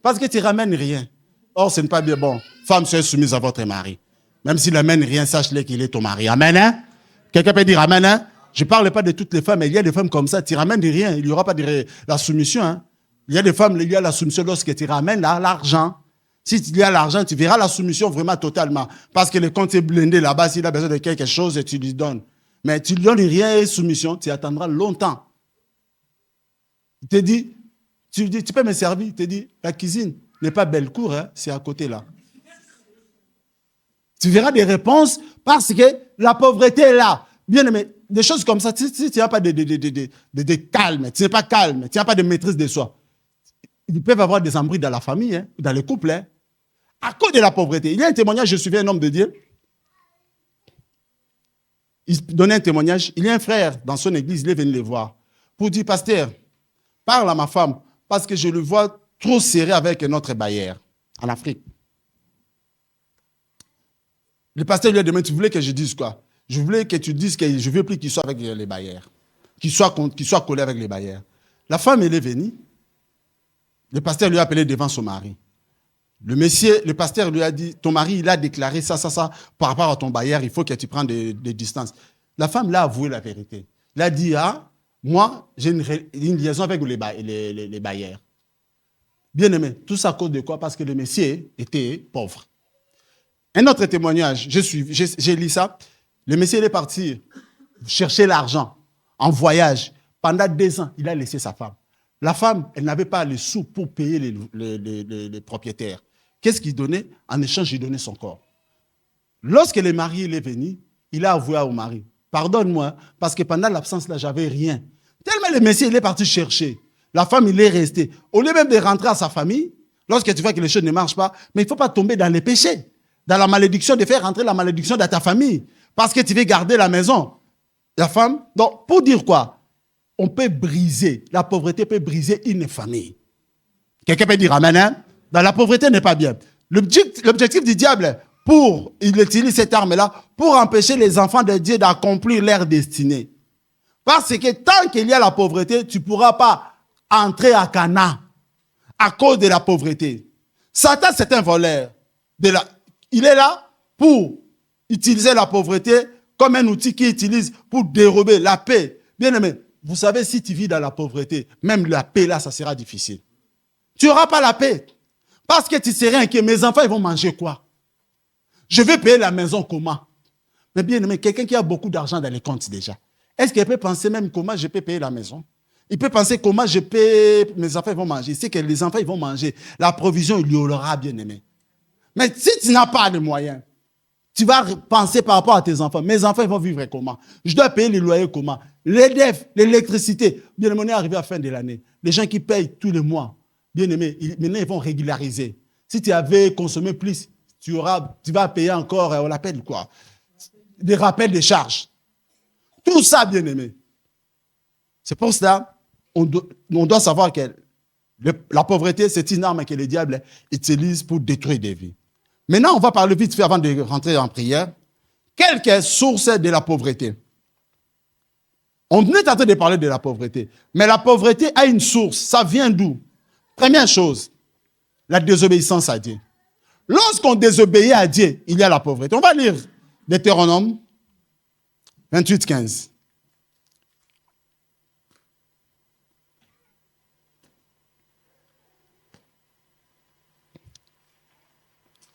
Parce que tu ne ramènes rien. Or, ce n'est pas bien bon. Femme, soyez soumise à votre mari. Même s'il n'amène rien, sache-le qu'il est ton mari. Amen, hein? Quelqu'un peut dire amen, hein? Je ne parle pas de toutes les femmes, mais il y a des femmes comme ça, tu ne ramènes rien. Il n'y aura pas de la soumission, hein? Il y a des femmes, il y a la soumission lorsque tu ramènes l'argent. Si il y a l'argent, tu verras la soumission vraiment totalement. Parce que le compte est blindé là-bas, s'il a besoin de quelque chose, tu lui donnes. Mais tu ne lui donnes rien et soumission, tu attendras longtemps. Il te dit, tu peux me servir. Il te dit, la cuisine n'est pas belle cour, hein, c'est à côté là. Tu verras des réponses parce que la pauvreté est là. Bien aimé, des choses comme ça, si tu n'as pas de calme, tu n'es pas calme, tu n'as pas de maîtrise de soi. Ils peuvent avoir des embrouilles dans la famille, hein, dans le couple, hein, à cause de la pauvreté. Il y a un témoignage, je suivais un homme de Dieu. Il donnait un témoignage. Il y a un frère dans son église, il est venu le voir pour dire, pasteur, parle à ma femme parce que je le vois trop serré avec notre bailleur en Afrique. Le pasteur lui a demandé, tu voulais que je dise quoi? Je voulais que tu dises que je ne veux plus qu'il soit avec les bailleurs, qu'il soit collé avec les bailleurs. La femme, elle est venue. Le pasteur lui a appelé devant son mari. Le pasteur lui a dit, ton mari, il a déclaré ça, par rapport à ton bailleur, il faut que tu prennes des distances. La femme l'a avoué la vérité. Elle a dit, moi, j'ai une liaison avec les bailleurs. Bien aimé, tout ça à cause de quoi? Parce que le monsieur était pauvre. Un autre témoignage, j'ai lu ça. Le monsieur il est parti chercher l'argent en voyage. Pendant 2 ans, il a laissé sa femme. La femme, elle n'avait pas les sous pour payer les propriétaires. Qu'est-ce qu'il donnait? En échange, il donnait son corps. Lorsque le mari est venu, il a avoué au mari, pardonne-moi, parce que pendant l'absence, là, j'avais rien. Tellement le monsieur, il est parti chercher. La femme, il est resté. Au lieu même de rentrer à sa famille, lorsque tu vois que les choses ne marchent pas, mais il ne faut pas tomber dans les péchés, dans la malédiction, de faire rentrer la malédiction dans ta famille, parce que tu veux garder la maison. La femme, donc, pour dire quoi? On peut briser, la pauvreté peut briser une famille. Quelqu'un peut dire amen, hein? Dans la pauvreté n'est pas bien. L'objectif du diable, il utilise cette arme-là pour empêcher les enfants de Dieu d'accomplir leur destinée. Parce que tant qu'il y a la pauvreté, tu ne pourras pas entrer à Canaan à cause de la pauvreté. Satan, c'est un voleur. Il est là pour utiliser la pauvreté comme un outil qu'il utilise pour dérober la paix. Bien aimé, vous savez, si tu vis dans la pauvreté, même la paix là, ça sera difficile. Tu n'auras pas la paix. Parce que tu serais inquiet. Mes enfants, ils vont manger quoi? Je vais payer la maison comment? Mais bien aimé, quelqu'un qui a beaucoup d'argent dans les comptes déjà, est-ce qu'il peut penser même comment je peux payer la maison? Il peut penser comment je paye, mes enfants ils vont manger. Il sait que les enfants ils vont manger. La provision, il y aura, bien aimé. Mais si tu n'as pas de moyens, tu vas penser par rapport à tes enfants. Mes enfants, ils vont vivre comment? Je dois payer les loyers comment? Les DEF, l'électricité. Bien aimé, on est arrivé à la fin de l'année. Les gens qui payent tous les mois, bien aimé, maintenant ils vont régulariser. Si tu avais consommé plus, tu vas payer encore, on l'appelle quoi? Des rappels de charges. Tout ça, bien aimé. C'est pour cela, on doit savoir que la pauvreté, c'est une arme que le diable utilise pour détruire des vies. Maintenant, on va parler vite fait avant de rentrer en prière. Quelle est la source de la pauvreté? On est en train de parler de la pauvreté. Mais la pauvreté a une source. Ça vient d'où? Première chose, la désobéissance à Dieu. Lorsqu'on désobéit à Dieu, il y a la pauvreté. On va lire Deutéronome 28, 15.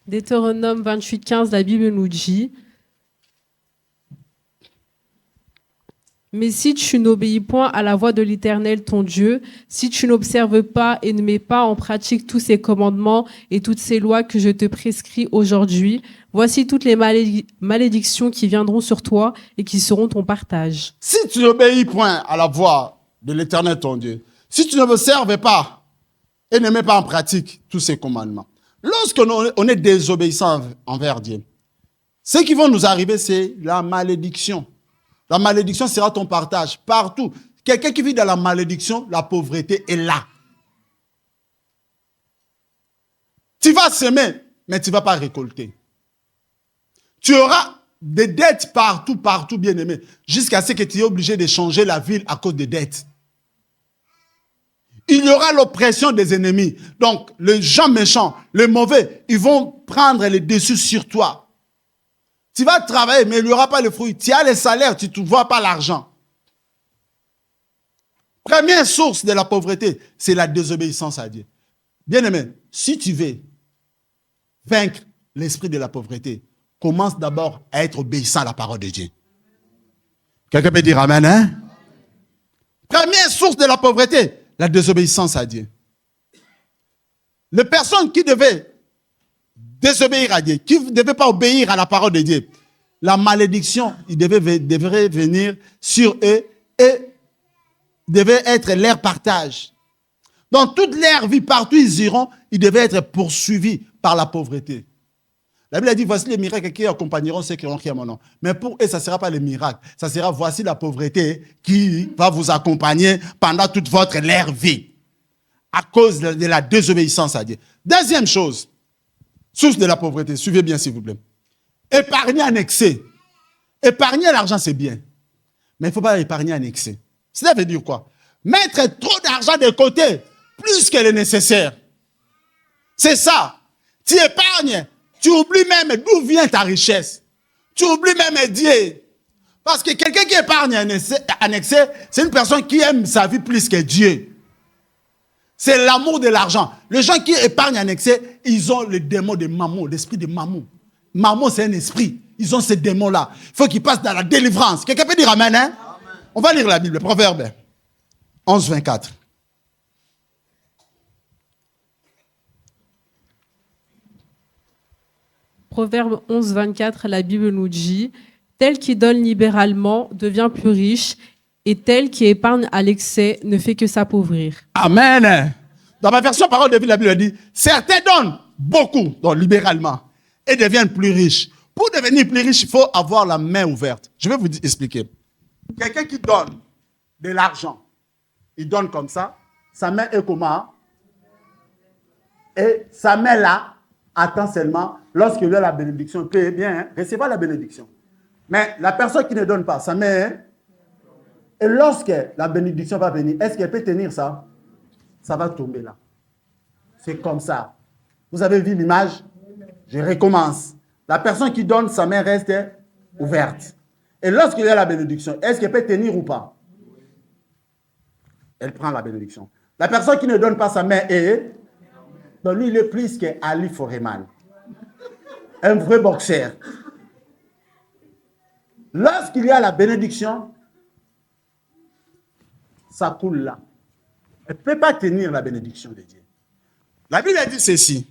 Deutéronome 28, 15, la Bible nous dit: mais si tu n'obéis point à la voix de l'Éternel ton Dieu, si tu n'observes pas et ne mets pas en pratique tous ces commandements et toutes ces lois que je te prescris aujourd'hui, voici toutes les malédictions qui viendront sur toi et qui seront ton partage. Si tu n'obéis point à la voix de l'Éternel ton Dieu, si tu n'observes pas et ne mets pas en pratique tous ces commandements, lorsqu'on est désobéissant envers Dieu, ce qui va nous arriver, c'est la malédiction. La malédiction sera ton partage partout. Quelqu'un qui vit dans la malédiction, la pauvreté est là. Tu vas semer, mais tu ne vas pas récolter. Tu auras des dettes partout, bien aimé, jusqu'à ce que tu es obligé de changer la ville à cause des dettes. Il y aura l'oppression des ennemis. Donc, les gens méchants, les mauvais, ils vont prendre les dessus sur toi. Tu vas travailler, mais il n'y aura pas le fruit. Tu as les salaires, tu ne vois pas l'argent. Première source de la pauvreté, c'est la désobéissance à Dieu. Bien-aimé, si tu veux vaincre l'esprit de la pauvreté, commence d'abord à être obéissant à la parole de Dieu. Quelqu'un peut dire amen, hein? Première source de la pauvreté, la désobéissance à Dieu. Les personnes qui devaient désobéir à Dieu, qui ne devaient pas obéir à la parole de Dieu, la malédiction, il devrait venir sur eux et devait être leur partage. Dans toute leur vie, partout ils iront, ils devaient être poursuivis par la pauvreté. La Bible a dit, voici les miracles qui accompagneront ceux qui ont crié à mon nom. Mais pour eux, ça ne sera pas les miracles. Ça sera, voici la pauvreté qui va vous accompagner pendant toute votre vie. À cause de la désobéissance à Dieu. Deuxième chose, source de la pauvreté, suivez bien s'il vous plaît. Épargner en excès. Épargner l'argent, c'est bien. Mais il ne faut pas épargner en excès. Cela veut dire quoi? Mettre trop d'argent de côté, plus que le nécessaire. C'est ça. Tu épargnes, tu oublies même d'où vient ta richesse. Tu oublies même Dieu. Parce que quelqu'un qui épargne en excès, c'est une personne qui aime sa vie plus que Dieu. C'est l'amour de l'argent. Les gens qui épargnent en excès, ils ont le démon de Mammon, l'esprit de Mammon. Mammon, c'est un esprit. Ils ont ces démons-là. Il faut qu'ils passent dans la délivrance. Quelqu'un peut dire amen, hein? Amen. On va lire la Bible, Proverbe 11, 24. Proverbe 11, 24, la Bible nous dit: tel qui donne libéralement devient plus riche, et tel qui épargne à l'excès ne fait que s'appauvrir. Amen. Dans ma version parole de vie, la Bible dit, certains donnent beaucoup, donc libéralement, et deviennent plus riches. Pour devenir plus riche, il faut avoir la main ouverte. Je vais vous expliquer. Quelqu'un qui donne de l'argent, il donne comme ça, sa main est comment? Et sa main là, attend seulement, lorsqu'il a la bénédiction, il peut bien recevoir la bénédiction. Mais la personne qui ne donne pas, sa main, et lorsque la bénédiction va venir, est-ce qu'elle peut tenir ça? Ça va tomber là. C'est comme ça. Vous avez vu l'image? Je recommence. La personne qui donne, sa main reste ouverte. Et lorsqu'il y a la bénédiction, est-ce qu'elle peut tenir ou pas? Elle prend la bénédiction. La personne qui ne donne pas sa main est Donc lui, il est plus qu'Ali Foreman. Un vrai boxeur. Lorsqu'il y a la bénédiction, ça coule là. Elle ne peut pas tenir la bénédiction de Dieu. La Bible dit ceci.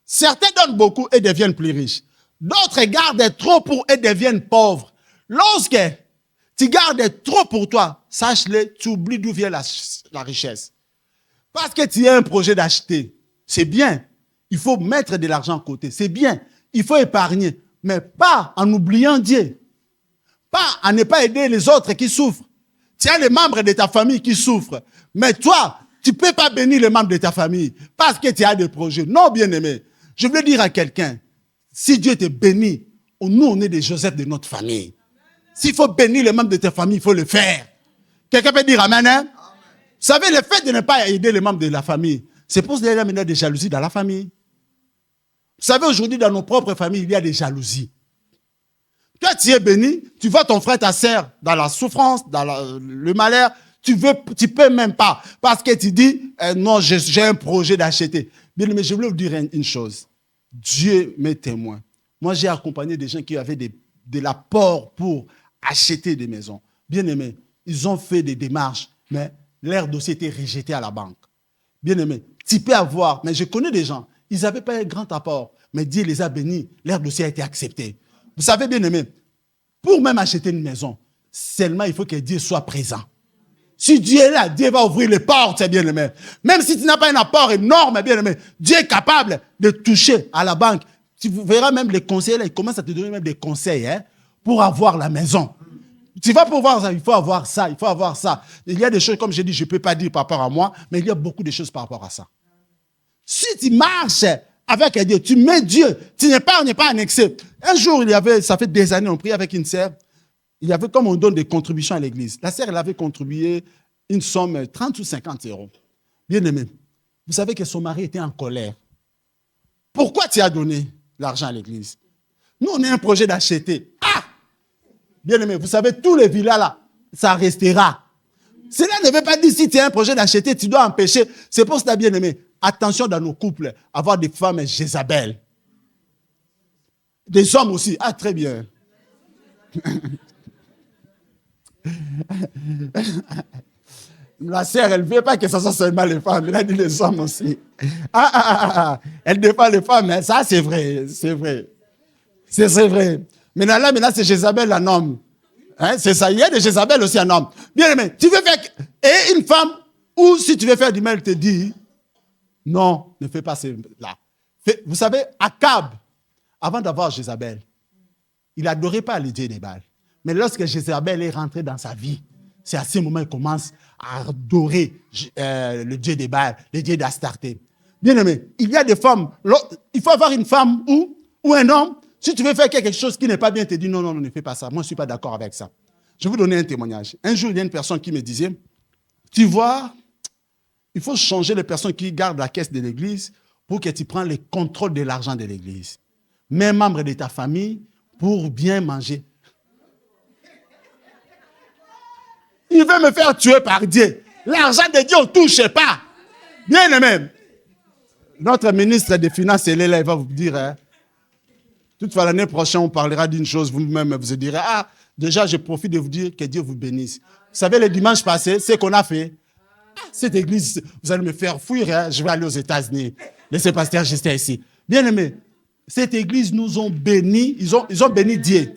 Certains donnent beaucoup et deviennent plus riches. D'autres gardent trop pour et deviennent pauvres. Lorsque tu gardes trop pour toi, sache-le, tu oublies d'où vient la richesse. Parce que tu as un projet d'acheter, c'est bien. Il faut mettre de l'argent à côté, c'est bien. Il faut épargner, mais pas en oubliant Dieu. Pas en ne pas aider les autres qui souffrent. Tu as les membres de ta famille qui souffrent. Mais toi, tu ne peux pas bénir les membres de ta famille parce que tu as des projets. Non, bien-aimé. Je veux dire à quelqu'un, si Dieu te bénit, nous, on est des Joseph de notre famille. S'il faut bénir les membres de ta famille, il faut le faire. Quelqu'un peut dire Amen, hein? Vous savez, le fait de ne pas aider les membres de la famille, c'est pour cela qu'il y a maintenant des jalousies dans la famille. Vous savez, aujourd'hui, dans nos propres familles, il y a des jalousies. Toi, tu es béni, tu vois ton frère, ta sœur dans la souffrance, dans le malheur, tu peux même pas. Parce que tu dis, non, j'ai un projet d'acheter. Bien, mais je voulais vous dire une chose. Dieu m'est témoin. Moi, j'ai accompagné des gens qui avaient de l'apport pour acheter des maisons. Bien aimé, ils ont fait des démarches, mais leur dossier était rejeté à la banque. Bien aimé, tu peux avoir, mais je connais des gens, ils n'avaient pas un grand apport, mais Dieu les a bénis, leur dossier a été accepté. Vous savez, bien aimé, pour même acheter une maison, seulement il faut que Dieu soit présent. Si Dieu est là, Dieu va ouvrir les portes, bien aimé. Même si tu n'as pas un apport énorme, bien aimé, Dieu est capable de toucher à la banque. Tu verras même les conseillers, là, ils commencent à te donner même des conseils pour avoir la maison. Tu vas pouvoir ça, il faut avoir ça, il faut avoir ça. Il y a des choses, comme j'ai dit, je ne peux pas dire par rapport à moi, mais il y a beaucoup de choses par rapport à ça. Si tu marches avec Dieu, tu mets Dieu, tu n'épargnes pas en excès. Un jour, ça fait des années, on priait avec une sœur, il y avait comme on donne des contributions à l'église. La sœur, elle avait contribué une somme 30 ou 50 euros. Bien aimé, vous savez que son mari était en colère. Pourquoi tu as donné l'argent à l'église? Nous, on a un projet d'acheter. Ah! Bien aimé, vous savez, tous les villas là, ça restera. Cela ne veut pas dire si tu as un projet d'acheter, tu dois empêcher. C'est pour cela, bien aimé, attention dans nos couples, avoir des femmes Jézabel. Des hommes aussi. Ah, très bien. La sœur, elle ne veut pas que ce soit seulement les femmes, elle a dit les hommes aussi. Elle défend les femmes, hein. Ça c'est vrai, c'est vrai. C'est vrai. Maintenant, c'est Jézabel un homme. Hein, c'est ça, il y a des Jézabel aussi un homme. Bien aimé, tu veux faire... Et une femme, ou si tu veux faire du mal, elle te dit, non, ne fais pas cela. Vous savez, Akab, avant d'avoir Jézabel, il n'adorait pas le dieu des Baals. Mais lorsque Jézabel est rentrée dans sa vie, c'est à ce moment qu'il commence à adorer le dieu des Baals, le dieu d'Astarté. Bien aimé, il y a des femmes, il faut avoir une femme ou un homme. Si tu veux faire quelque chose qui n'est pas bien, tu te dis non, ne fais pas ça. Moi, je ne suis pas d'accord avec ça. Je vais vous donner un témoignage. Un jour, il y a une personne qui me disait, tu vois, il faut changer les personnes qui gardent la caisse de l'église pour que tu prennes le contrôle de l'argent de l'église. Mets un membre de ta famille pour bien manger. Il veut me faire tuer par Dieu. L'argent de Dieu, on ne touche pas. Bien aimé. Notre ministre des Finances, il est là, il va vous dire, toutefois, l'année prochaine, on parlera d'une chose, vous-même, vous direz, déjà, je profite de vous dire que Dieu vous bénisse. Vous savez, le dimanche passé, c'est qu'on a fait. Cette église, vous allez me faire fuir, je vais aller aux États-Unis. Laissez pasteur Justin ici. Bien aimé, cette église nous ont bénis, ils ont béni Dieu.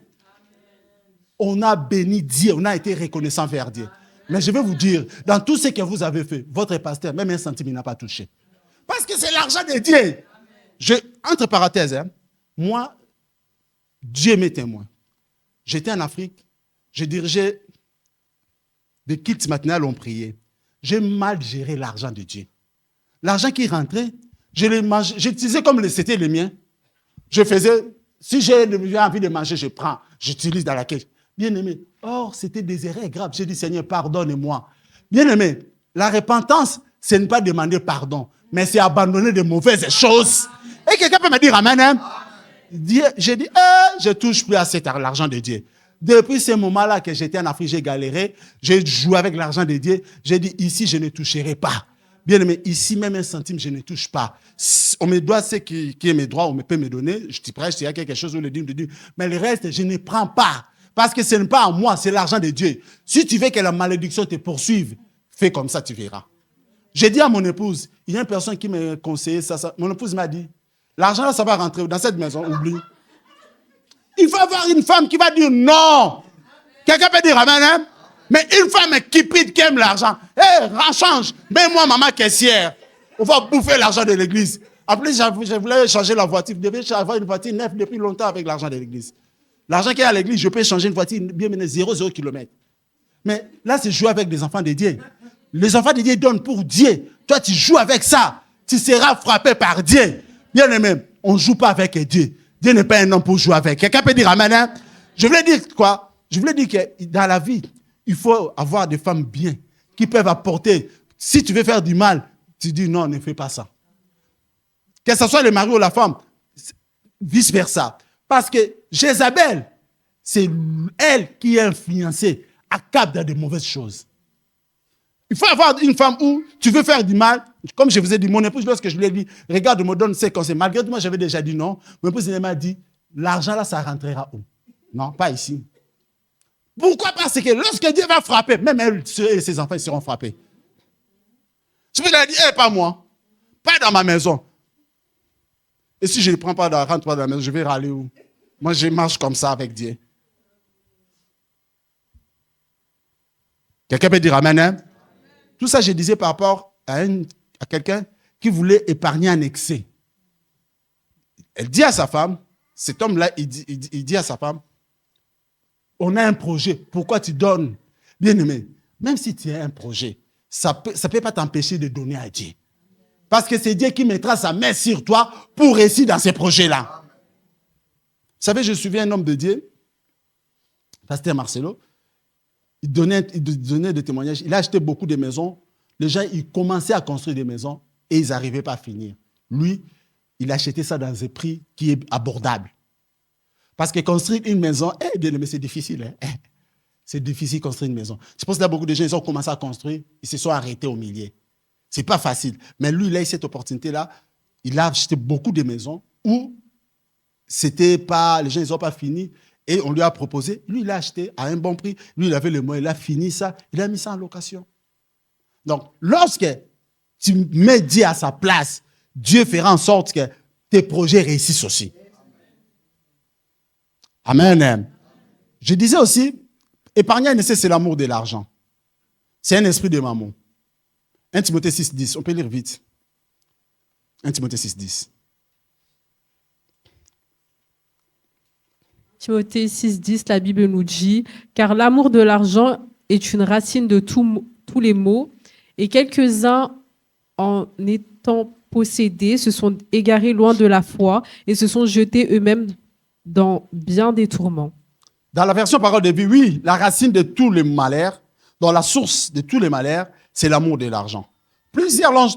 On a béni Dieu, on a été reconnaissant vers Dieu. Mais je vais vous dire, dans tout ce que vous avez fait, votre pasteur, même un centime, il n'a pas touché. Parce que c'est l'argent de Dieu. Entre parenthèses, moi, Dieu m'est témoin. J'étais en Afrique, je dirigeais des kits matinales, on priait. J'ai mal géré l'argent de Dieu. L'argent qui rentrait, j'utilisais comme c'était le mien. Je faisais, si j'ai envie de manger, je prends, j'utilise dans la caisse. Bien aimé, or c'était des erreurs graves. J'ai dit, Seigneur, pardonne-moi. Bien aimé, la repentance, ce n'est pas demander pardon, mais c'est abandonner de mauvaises choses. Et quelqu'un peut me dire Amen, hein? J'ai dit, je ne touche plus à l'argent de Dieu. Depuis ce moment-là que j'étais en Afrique, j'ai galéré, j'ai joué avec l'argent de Dieu. J'ai dit, ici, je ne toucherai pas. Bien aimé, ici, même un centime, je ne touche pas. On me doit ce qui est mes droits, on peut me donner. Je te prêche, s'il y a quelque chose, on le dit. Mais le reste, je ne prends pas. Parce que ce n'est pas à moi, c'est l'argent de Dieu. Si tu veux que la malédiction te poursuive, fais comme ça, tu verras. J'ai dit à mon épouse, il y a une personne qui m'a conseillé ça. Mon épouse m'a dit, l'argent là, ça va rentrer dans cette maison, oublie. Il faut avoir une femme qui va dire non. Quelqu'un peut dire amen, hein? Mais une femme qui aime l'argent, change. Mets-moi maman caissière. On va bouffer l'argent de l'église. En plus, je voulais changer la voiture. Je devais avoir une voiture neuve depuis longtemps avec l'argent de l'église. L'argent qu'il y a à l'église, je peux changer une voiture bien menée 0 km. Mais là, c'est jouer avec des enfants de Dieu. Les enfants de Dieu donnent pour Dieu. Toi, tu joues avec ça. Tu seras frappé par Dieu. Bien aimé, on ne joue pas avec Dieu. Dieu n'est pas un homme pour jouer avec. Quelqu'un peut dire amen, hein? Je voulais dire quoi? Je voulais dire que dans la vie, il faut avoir des femmes bien qui peuvent apporter. Si tu veux faire du mal, tu dis non, ne fais pas ça. Que ce soit le mari ou la femme, vice-versa. Parce que Jézabel, c'est elle qui est influencée à cap dans de mauvaises choses. Il faut avoir une femme où tu veux faire du mal. Comme je vous ai dit, mon épouse, lorsque je lui ai dit, regarde, me donne ses conseils. Malgré tout, moi, j'avais déjà dit non. Mon épouse m'a dit, l'argent là, ça rentrera où? Non, pas ici. Pourquoi? Parce que lorsque Dieu va frapper, même elle et ses enfants seront frappés. Je me l'ai dit, pas moi. Pas dans ma maison. Et si je ne prends pas d'argent dans la maison, je vais râler où? Moi, je marche comme ça avec Dieu. Quelqu'un peut dire amen, hein? Tout ça, je disais par rapport à quelqu'un qui voulait épargner en excès. Elle dit à sa femme, cet homme-là, il dit à sa femme, on a un projet, pourquoi tu donnes? Bien aimé, même si tu as un projet, ça peut pas t'empêcher de donner à Dieu. Parce que c'est Dieu qui mettra sa main sur toi pour réussir dans ces projets-là. Vous savez, je suivais un homme de Dieu, Pasteur Marcelo. Il donnait des témoignages. Il a acheté beaucoup de maisons. Les gens, ils commençaient à construire des maisons et ils n'arrivaient pas à finir. Lui, il achetait ça dans un prix qui est abordable. Parce que construire une maison, bien aimé, c'est difficile. C'est difficile de construire une maison. Je pense qu'il y a beaucoup de gens, ils ont commencé à construire, ils se sont arrêtés au milieu. Ce n'est pas facile. Mais lui, il a eu cette opportunité-là. Il a acheté beaucoup de maisons où c'était pas, les gens n'ont pas fini. Et on lui a proposé, lui, il a acheté à un bon prix. Lui, il avait le moyen, il a fini ça, il a mis ça en location. Donc, lorsque tu mets Dieu à sa place, Dieu fera en sorte que tes projets réussissent aussi. Amen. Je disais aussi, épargner un essai, c'est l'amour de l'argent. C'est un esprit de maman. 1 Timothée 6,10, on peut lire vite. 1 Timothée 6,10. Timothée 6,10, la Bible nous dit « Car l'amour de l'argent est une racine de tous les maux, et quelques-uns, en étant possédés, se sont égarés loin de la foi et se sont jetés eux-mêmes dans bien des tourments. » Dans la version parole de vie, oui, la racine de tous les malheurs, dans la source de tous les malheurs, c'est l'amour de l'argent. Plusieurs l'ont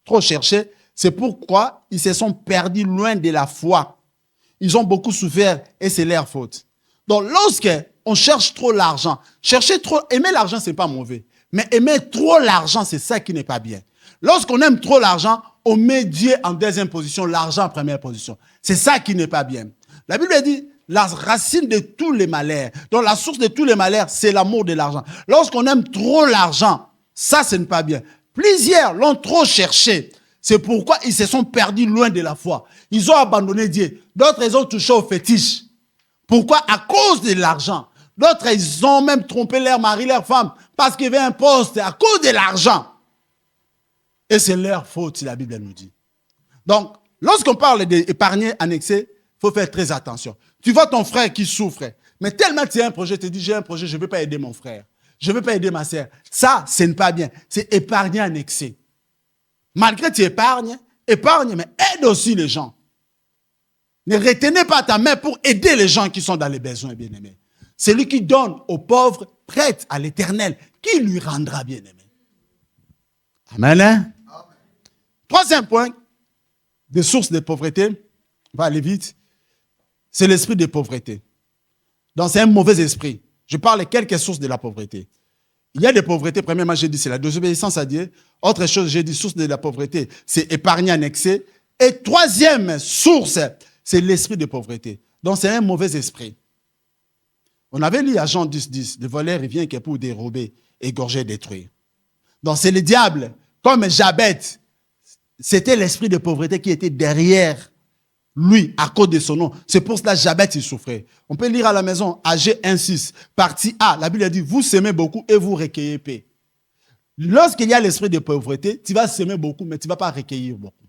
trop cherché, c'est pourquoi ils se sont perdus loin de la foi. Ils ont beaucoup souffert et c'est leur faute. Donc, lorsque on cherche trop l'argent, aimer l'argent, ce n'est pas mauvais. Mais aimer trop l'argent, c'est ça qui n'est pas bien. Lorsqu'on aime trop l'argent, on met Dieu en deuxième position, l'argent en première position. C'est ça qui n'est pas bien. La Bible dit, la racine de tous les malheurs, donc la source de tous les malheurs, c'est l'amour de l'argent. Lorsqu'on aime trop l'argent, ça, ce n'est pas bien. Plusieurs l'ont trop cherché. C'est pourquoi ils se sont perdus loin de la foi. Ils ont abandonné Dieu. D'autres, ils ont touché au fétiche. Pourquoi? À cause de l'argent. D'autres, ils ont même trompé leur mari, leur femme, parce qu'il y avait un poste à cause de l'argent. Et c'est leur faute, si la Bible nous dit. Donc, lorsqu'on parle d'épargner en excès, il faut faire très attention. Tu vois ton frère qui souffre, mais tellement tu as un projet, tu te dis, j'ai un projet, je ne veux pas aider mon frère. Je ne veux pas aider ma sœur. Ça, ce n'est pas bien. C'est épargner en excès. Malgré que tu épargnes, mais aide aussi les gens. Ne retenez pas ta main pour aider les gens qui sont dans les besoins, bien-aimés. Celui qui donne aux pauvres prête à l'Éternel, qui lui rendra, bien-aimé. Amen. Amen. Troisième point, des sources de pauvreté, on va aller vite, c'est l'esprit de pauvreté. Donc c'est un mauvais esprit. Je parle de quelques sources de la pauvreté. Il y a des pauvretés. Premièrement, j'ai dit, c'est la désobéissance à Dieu. Autre chose, j'ai dit, source de la pauvreté, c'est épargner en excès. Et troisième source, c'est l'esprit de pauvreté. Donc, c'est un mauvais esprit. On avait lu à Jean 10, 10, le voleur, il vient que pour dérober, égorger, détruire. Donc, c'est le diable. Comme Jabet, c'était l'esprit de pauvreté qui était derrière lui, à cause de son nom. C'est pour cela que Jabet, il souffrait. On peut lire à la maison, AG 1.6, partie A. La Bible dit, vous semez beaucoup et vous recueillez paix. Lorsqu'il y a l'esprit de pauvreté, tu vas semer beaucoup, mais tu ne vas pas recueillir beaucoup.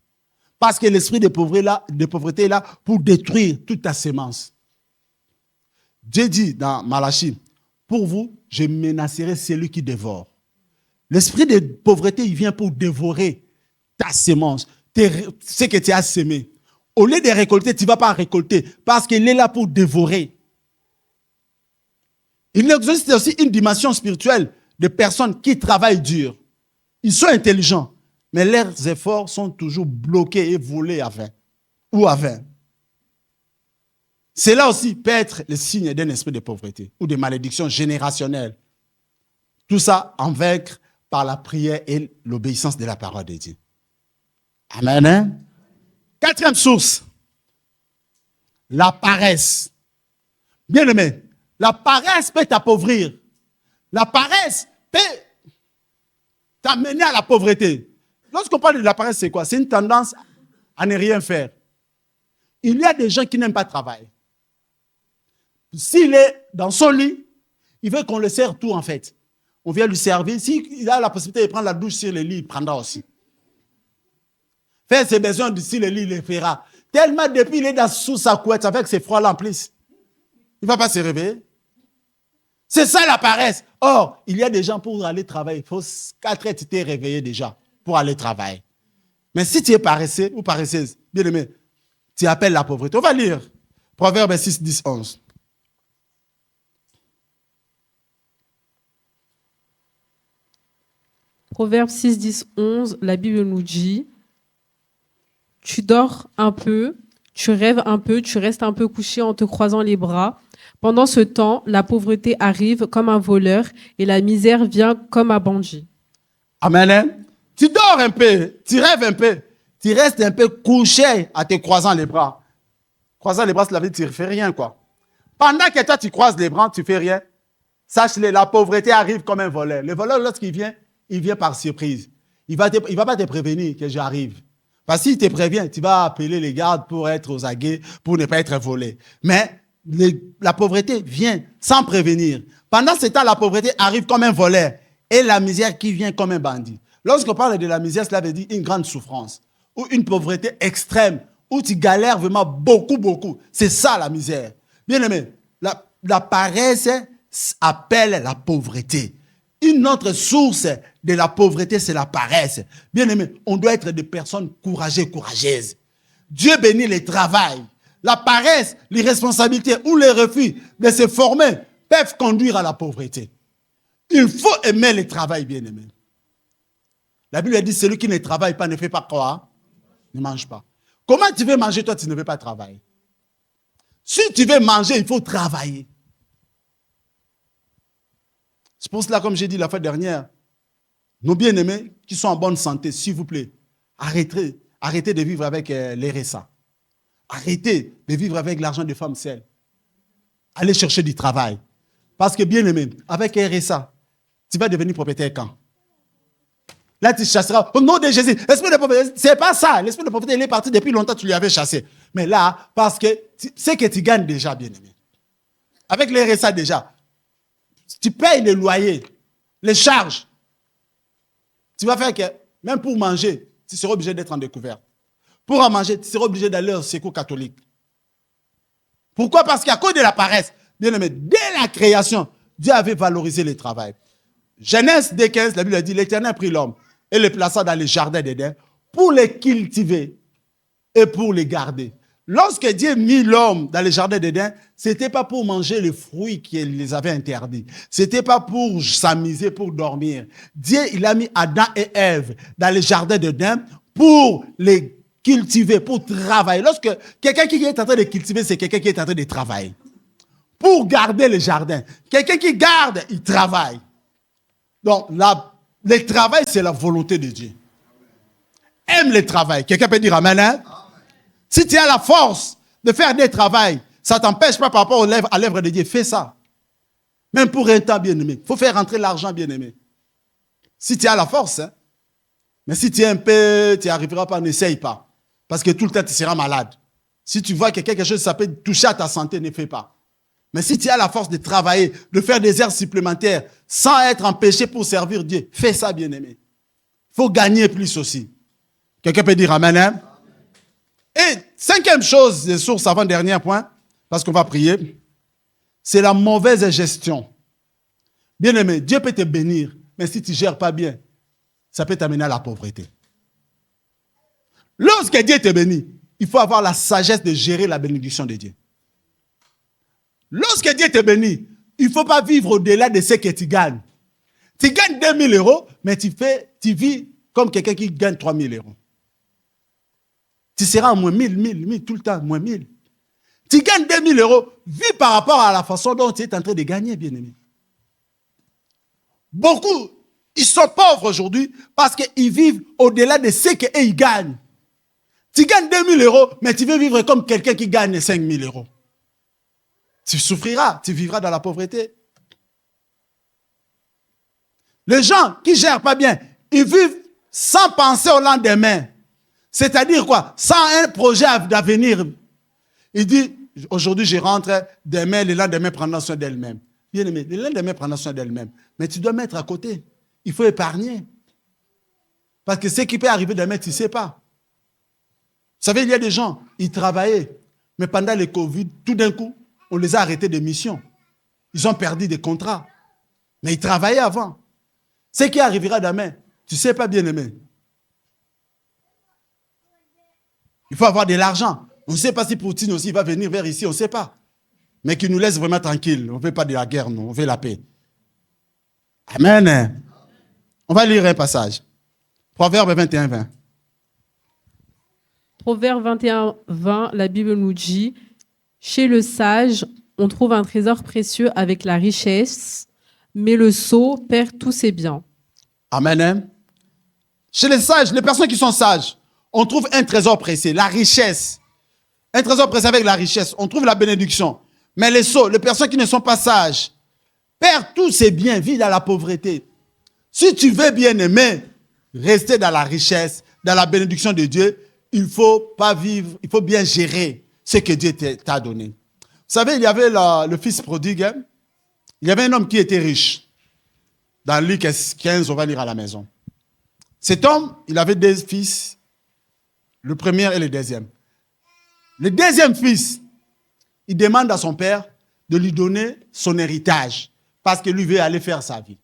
Parce que l'esprit de pauvreté est là pour détruire toute ta semence. Dieu dit dans Malachie, pour vous, je menacerai celui qui dévore. L'esprit de pauvreté, il vient pour dévorer ta semence, ce que tu as semé. Au lieu de récolter, tu ne vas pas récolter parce qu'il est là pour dévorer. Il existe aussi une dimension spirituelle de personnes qui travaillent dur. Ils sont intelligents, mais leurs efforts sont toujours bloqués et volés à vain ou à vain. Cela aussi peut être le signe d'un esprit de pauvreté ou de malédiction générationnelle. Tout ça en vaincre par la prière et l'obéissance de la parole de Dieu. Amen. Hein? Quatrième source, la paresse. Bien aimé, la paresse peut t'appauvrir. La paresse peut t'amener à la pauvreté. Lorsqu'on parle de la paresse, c'est quoi? C'est une tendance à ne rien faire. Il y a des gens qui n'aiment pas travailler. S'il est dans son lit, il veut qu'on le serve tout en fait. On vient lui servir. S'il a la possibilité de prendre la douche sur le lit, il prendra aussi. Faire ses besoins d'ici le lit, il les fera. Tellement depuis, il est sous sa couette avec ses froids là en plus. Il ne va pas se réveiller. C'est ça la paresse. Or, il y a des gens pour aller travailler. Il faut 4 heures, tu t'es réveillé déjà pour aller travailler. Mais si tu es paresseux ou paresseuse, bien aimé, tu appelles la pauvreté. On va lire Proverbe 6, 10, 11. Proverbe 6, 10, 11, la Bible nous dit: tu dors un peu, tu rêves un peu, tu restes un peu couché en te croisant les bras. Pendant ce temps, la pauvreté arrive comme un voleur et la misère vient comme un bandit. Amen. Tu dors un peu, tu rêves un peu, tu restes un peu couché en te croisant les bras. Croisant les bras, cela veut dire que tu ne fais rien, quoi. Pendant que toi, tu croises les bras, tu ne fais rien. Sache-le, la pauvreté arrive comme un voleur. Le voleur, lorsqu'il vient, il vient par surprise. Il ne va pas te prévenir que j'arrive. Parce qu'il te prévient, tu vas appeler les gardes pour être aux aguets, pour ne pas être volé. Mais la pauvreté vient sans prévenir. Pendant ce temps, la pauvreté arrive comme un voleur et la misère qui vient comme un bandit. Lorsqu'on parle de la misère, cela veut dire une grande souffrance ou une pauvreté extrême où tu galères vraiment beaucoup, beaucoup. C'est ça la misère. Bien aimé, la paresse appelle la pauvreté. Une autre source de la pauvreté, c'est la paresse. Bien aimé, on doit être des personnes courageuses. Dieu bénit le travail. La paresse, l'irresponsabilité ou le refus de se former peuvent conduire à la pauvreté. Il faut aimer le travail, bien aimé. La Bible dit, celui qui ne travaille pas ne fait pas quoi? Ne mange pas. Comment tu veux manger, toi, tu ne veux pas travailler? Si tu veux manger, il faut travailler. C'est pour cela, comme j'ai dit la fois dernière, nos bien-aimés qui sont en bonne santé, s'il vous plaît, arrêtez de vivre avec les RSA. Arrêtez de vivre avec l'argent des femmes seules. Allez chercher du travail. Parce que, bien-aimé, avec RSA, tu vas devenir propriétaire quand? Là, tu chasseras au nom de Jésus. L'esprit de pauvreté, c'est pas ça. L'esprit de pauvreté, il est parti depuis longtemps, tu lui avais chassé. Mais là, parce que c'est que tu gagnes déjà, bien-aimé. Avec les RSA déjà, tu payes les loyers, les charges. Tu vas faire que, même pour manger, tu seras obligé d'être en découverte. Pour en manger, tu seras obligé d'aller au secours catholique. Pourquoi? Parce qu'à cause de la paresse, bien aimé, dès la création, Dieu avait valorisé le travail. Genèse 2:15, la Bible dit, l'Éternel prit l'homme et le plaça dans les jardins d'Éden pour les cultiver et pour les garder. Lorsque Dieu mit l'homme dans les jardins d'Éden, ce n'était pas pour manger les fruits qu'il les avait interdits. Ce n'était pas pour s'amuser, pour dormir. Dieu, il a mis Adam et Ève dans les jardins d'Éden pour les cultiver, pour travailler. Lorsque quelqu'un qui est en train de cultiver, c'est quelqu'un qui est en train de travailler. Pour garder le jardin. Quelqu'un qui garde, il travaille. Donc, le travail, c'est la volonté de Dieu. Aime le travail. Quelqu'un peut dire amen, hein? Si tu as la force de faire des travails, ça ne t'empêche pas par rapport à l'œuvre de Dieu. Fais ça. Même pour un temps, bien-aimé. Il faut faire rentrer l'argent, bien-aimé. Si tu as la force, hein? Mais si tu es un peu, tu n'y arriveras pas, n'essaye pas. Parce que tout le temps, tu seras malade. Si tu vois que quelque chose, ça peut toucher à ta santé, ne fais pas. Mais si tu as la force de travailler, de faire des heures supplémentaires, sans être empêché pour servir Dieu, fais ça, bien-aimé. Il faut gagner plus aussi. Quelqu'un peut dire amen, hein? Et cinquième chose, des sources avant-dernier point, parce qu'on va prier, c'est la mauvaise gestion. Bien-aimé, Dieu peut te bénir, mais si tu ne gères pas bien, ça peut t'amener à la pauvreté. Lorsque Dieu te bénit, il faut avoir la sagesse de gérer la bénédiction de Dieu. Lorsque Dieu te bénit, il ne faut pas vivre au-delà de ce que tu gagnes. Tu gagnes 2000 euros, mais tu vis comme quelqu'un qui gagne 3000 euros. Tu seras à moins 1000, tout le temps, moins 1000. Tu gagnes 2000 euros, vis par rapport à la façon dont tu es en train de gagner, bien-aimé. Beaucoup, ils sont pauvres aujourd'hui parce qu'ils vivent au-delà de ce qu'ils gagnent. Tu gagnes 2000 euros, mais tu veux vivre comme quelqu'un qui gagne 5000 euros. Tu souffriras, tu vivras dans la pauvreté. Les gens qui ne gèrent pas bien, ils vivent sans penser au lendemain. C'est-à-dire quoi? Sans un projet d'avenir. Il dit, aujourd'hui je rentre, demain, le lendemain prendra soin d'elle-même. Bien aimé, le lendemain prendra soin d'elle-même. Mais tu dois mettre à côté. Il faut épargner. Parce que ce qui peut arriver demain, tu ne sais pas. Vous savez, il y a des gens, ils travaillaient, mais pendant le Covid, tout d'un coup, on les a arrêtés de mission. Ils ont perdu des contrats. Mais ils travaillaient avant. Ce qui arrivera demain, tu ne sais pas, bien aimé. Il faut avoir de l'argent. On ne sait pas si Poutine aussi va venir vers ici, on ne sait pas. Mais qu'il nous laisse vraiment tranquilles. On ne veut pas de la guerre, non, on veut la paix. Amen. On va lire un passage. Proverbe 21, 20. Proverbe 21, 20, la Bible nous dit « Chez le sage, on trouve un trésor précieux avec la richesse, mais le sot perd tous ses biens. » Amen. Chez les sages, les personnes qui sont sages, on trouve un trésor précieux, la richesse. Un trésor précieux avec la richesse, on trouve la bénédiction. Mais les sots, les personnes qui ne sont pas sages, perdent tous ses biens, vivent dans la pauvreté. Si tu veux bien aimer, rester dans la richesse, dans la bénédiction de Dieu, il ne faut pas vivre, il faut bien gérer ce que Dieu t'a donné. Vous savez, il y avait le fils prodigue, hein? Il y avait un homme qui était riche. Dans Luc 15, on va lire à la maison. Cet homme, il avait deux fils, le premier et le deuxième. Le deuxième fils, il demande à son père de lui donner son héritage parce que lui veut aller faire sa vie.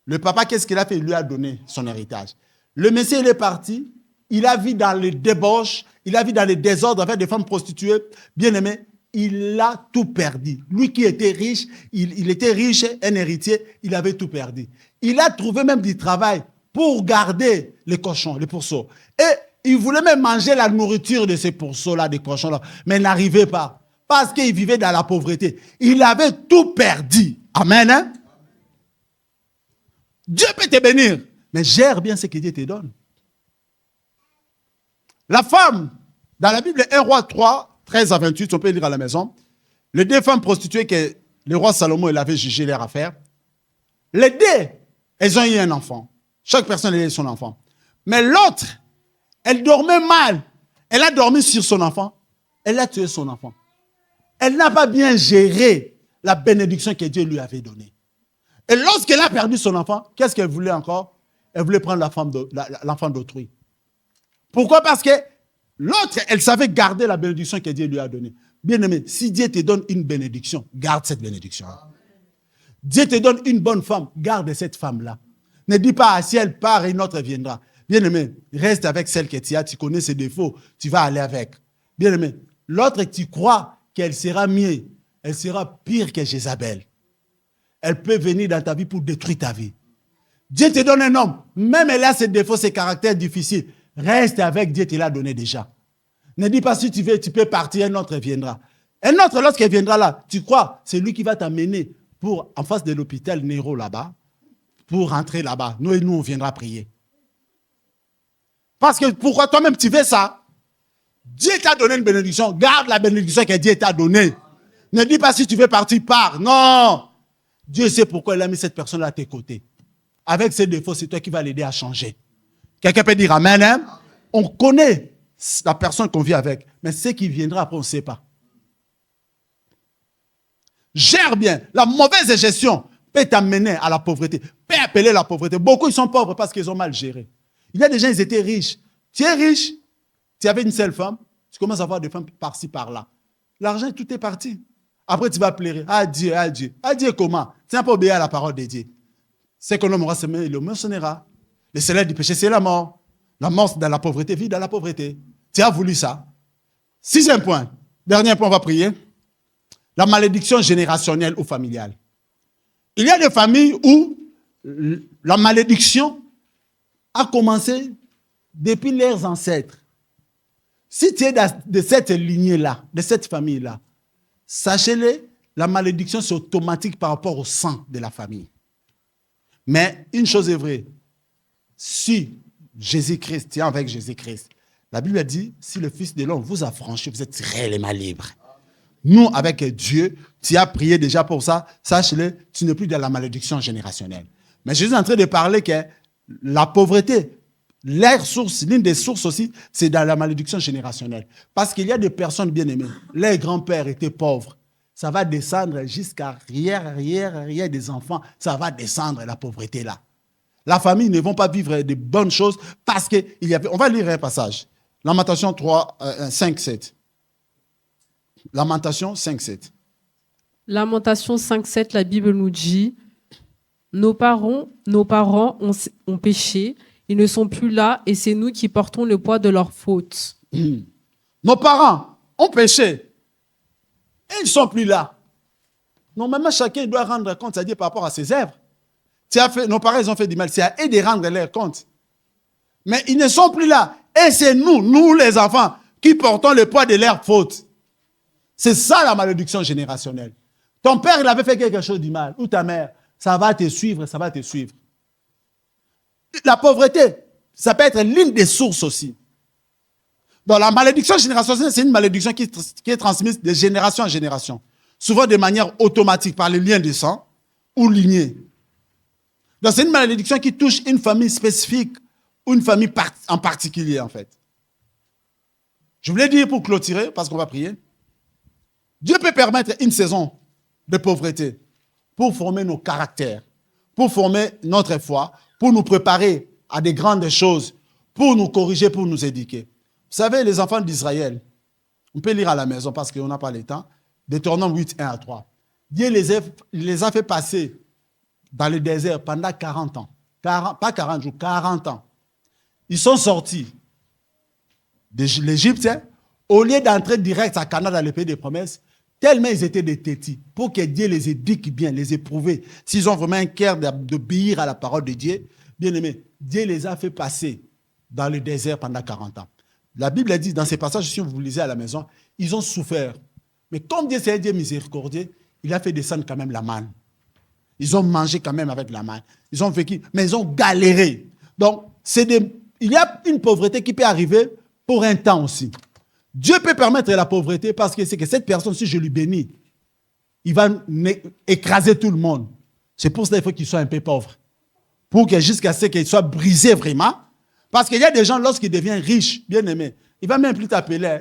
Le papa, qu'est-ce qu'il a fait? Il lui a donné son héritage. Le monsieur, il est parti. Il a vu dans les débauches, il a vu dans les désordres avec des femmes prostituées. Bien aimé, il a tout perdu. Lui qui était riche, il était riche, un héritier, il avait tout perdu. Il a trouvé même du travail pour garder les cochons, les pourceaux. Et il voulait même manger la nourriture de ces pourceaux-là, des cochons-là, mais il n'arrivait pas. Parce qu'il vivait dans la pauvreté. Il avait tout perdu. Amen. Hein? Dieu peut te bénir, mais gère bien ce que Dieu te donne. La femme, dans la Bible, 1 Roi 3, 13 à 28, on peut lire à la maison, les deux femmes prostituées que le roi Salomon il avait jugé leur affaire, les deux, elles ont eu un enfant. Chaque personne a eu son enfant. Mais l'autre, elle dormait mal. Elle a dormi sur son enfant. Elle a tué son enfant. Elle n'a pas bien géré la bénédiction que Dieu lui avait donnée. Et lorsqu'elle a perdu son enfant, qu'est-ce qu'elle voulait encore? Elle voulait prendre l'enfant d'autrui. Pourquoi? Parce que l'autre, elle savait garder la bénédiction que Dieu lui a donnée. Bien aimé, si Dieu te donne une bénédiction, garde cette bénédiction. Dieu te donne une bonne femme, garde cette femme-là. Ne dis pas, si elle part, une autre viendra. Bien aimé, reste avec celle que tu as, tu connais ses défauts, tu vas aller avec. Bien aimé, l'autre, tu crois qu'elle sera mieux, elle sera pire que Jézabel. Elle peut venir dans ta vie pour détruire ta vie. Dieu te donne un homme, même elle a ses défauts, ses caractères difficiles. Reste avec Dieu, tu l'as donné déjà. Ne dis pas si tu veux, tu peux partir, un autre viendra. Un autre, lorsqu'il viendra là, tu crois, c'est lui qui va t'amener en face de l'hôpital Néro là-bas, pour rentrer là-bas. Nous et nous, on viendra prier. Parce que pourquoi toi-même tu fais ça? Dieu t'a donné une bénédiction. Garde la bénédiction que Dieu t'a donnée. Ne dis pas si tu veux partir, pars. Non. Dieu sait pourquoi il a mis cette personne à tes côtés. Avec ses défauts, c'est toi qui vas l'aider à changer. Quelqu'un peut dire amen, hein? On connaît la personne qu'on vit avec, mais ce qui viendra après, on ne sait pas. Gère bien. La mauvaise gestion peut t'amener à la pauvreté, peut appeler la pauvreté. Beaucoup, ils sont pauvres parce qu'ils ont mal géré. Il y a des gens, ils étaient riches. Tu es riche, tu avais une seule femme, tu commences à avoir des femmes par-ci, par-là. L'argent, tout est parti. Après, tu vas pleurer. Ah Dieu, ah Dieu. Ah Dieu, comment? Tu n'as pas obéi à la parole de Dieu. C'est que l'homme aura semé, le mentionnera. Le salaire du péché, c'est la mort. La mort, c'est dans la pauvreté, vit dans la pauvreté. Tu as voulu ça. 6e point. Dernier point, on va prier. La malédiction générationnelle ou familiale. Il y a des familles où la malédiction a commencé depuis leurs ancêtres. Si tu es de cette lignée-là, de cette famille-là, sachez-le, la malédiction c'est automatique par rapport au sang de la famille. Mais une chose est vraie, si Jésus-Christ, tiens avec Jésus-Christ, la Bible a dit, si le Fils de l'homme vous a franchi, vous êtes réellement libre. Nous, avec Dieu, tu as prié déjà pour ça, sache-le, tu n'es plus dans la malédiction générationnelle. Mais Jésus est en train de parler que la pauvreté, leur source, l'une des sources aussi, c'est dans la malédiction générationnelle. Parce qu'il y a des personnes bien-aimées, leurs grands-pères étaient pauvres. Ça va descendre jusqu'à arrière des enfants. Ça va descendre, la pauvreté là. La famille ne vont pas vivre de bonnes choses parce qu'il y avait... On va lire un passage. Lamentation 5, 7. Lamentation 5, 7. Lamentation 5, 7, la Bible nous dit « Nos parents ont péché, ils ne sont plus là et c'est nous qui portons le poids de leurs fautes. » Nos parents ont péché. Et ils ne sont plus là. Normalement, chacun doit rendre compte à Dieu par rapport à ses œuvres. Nos parents, ils ont fait du mal. C'est à eux de rendre leur compte. Mais ils ne sont plus là. Et c'est nous les enfants, qui portons le poids de leurs fautes. C'est ça la malédiction générationnelle. Ton père, il avait fait quelque chose de mal. Ou ta mère, ça va te suivre, ça va te suivre. La pauvreté, ça peut être l'une des sources aussi. Donc la malédiction générationnelle, c'est une malédiction qui est transmise de génération en génération. Souvent de manière automatique par les liens de sang ou lignés. Donc c'est une malédiction qui touche une famille spécifique ou une famille en particulier en fait. Je voulais dire pour clôturer, parce qu'on va prier. Dieu peut permettre une saison de pauvreté pour former nos caractères, pour former notre foi, pour nous préparer à des grandes choses, pour nous corriger, pour nous éduquer. Vous savez, les enfants d'Israël, on peut lire à la maison parce qu'on n'a pas le temps, Deutéronome 8, 1 à 3. Dieu les a fait passer dans le désert pendant 40 ans. Pas 40 jours, 40 ans. Ils sont sortis de l'Égypte, au lieu d'entrer direct à Canaan dans le pays des promesses, tellement ils étaient des tétis, pour que Dieu les éduque bien, les éprouve. S'ils ont vraiment un cœur d'obéir à la parole de Dieu, bien aimé, Dieu les a fait passer dans le désert pendant 40 ans. La Bible dit, dans ces passages, si vous lisez à la maison, ils ont souffert. Mais comme Dieu c'est un Dieu miséricordieux, il a fait descendre quand même la manne. Ils ont mangé quand même avec la manne. Ils ont vécu, mais ils ont galéré. Donc, il y a une pauvreté qui peut arriver pour un temps aussi. Dieu peut permettre la pauvreté parce que c'est que cette personne, si je lui bénis, il va écraser tout le monde. C'est pour ça qu'il faut qu'il soit un peu pauvre. Pour que jusqu'à ce qu'il soit brisé vraiment. Parce qu'il y a des gens, lorsqu'ils deviennent riches, bien aimés, il ne va même plus t'appeler.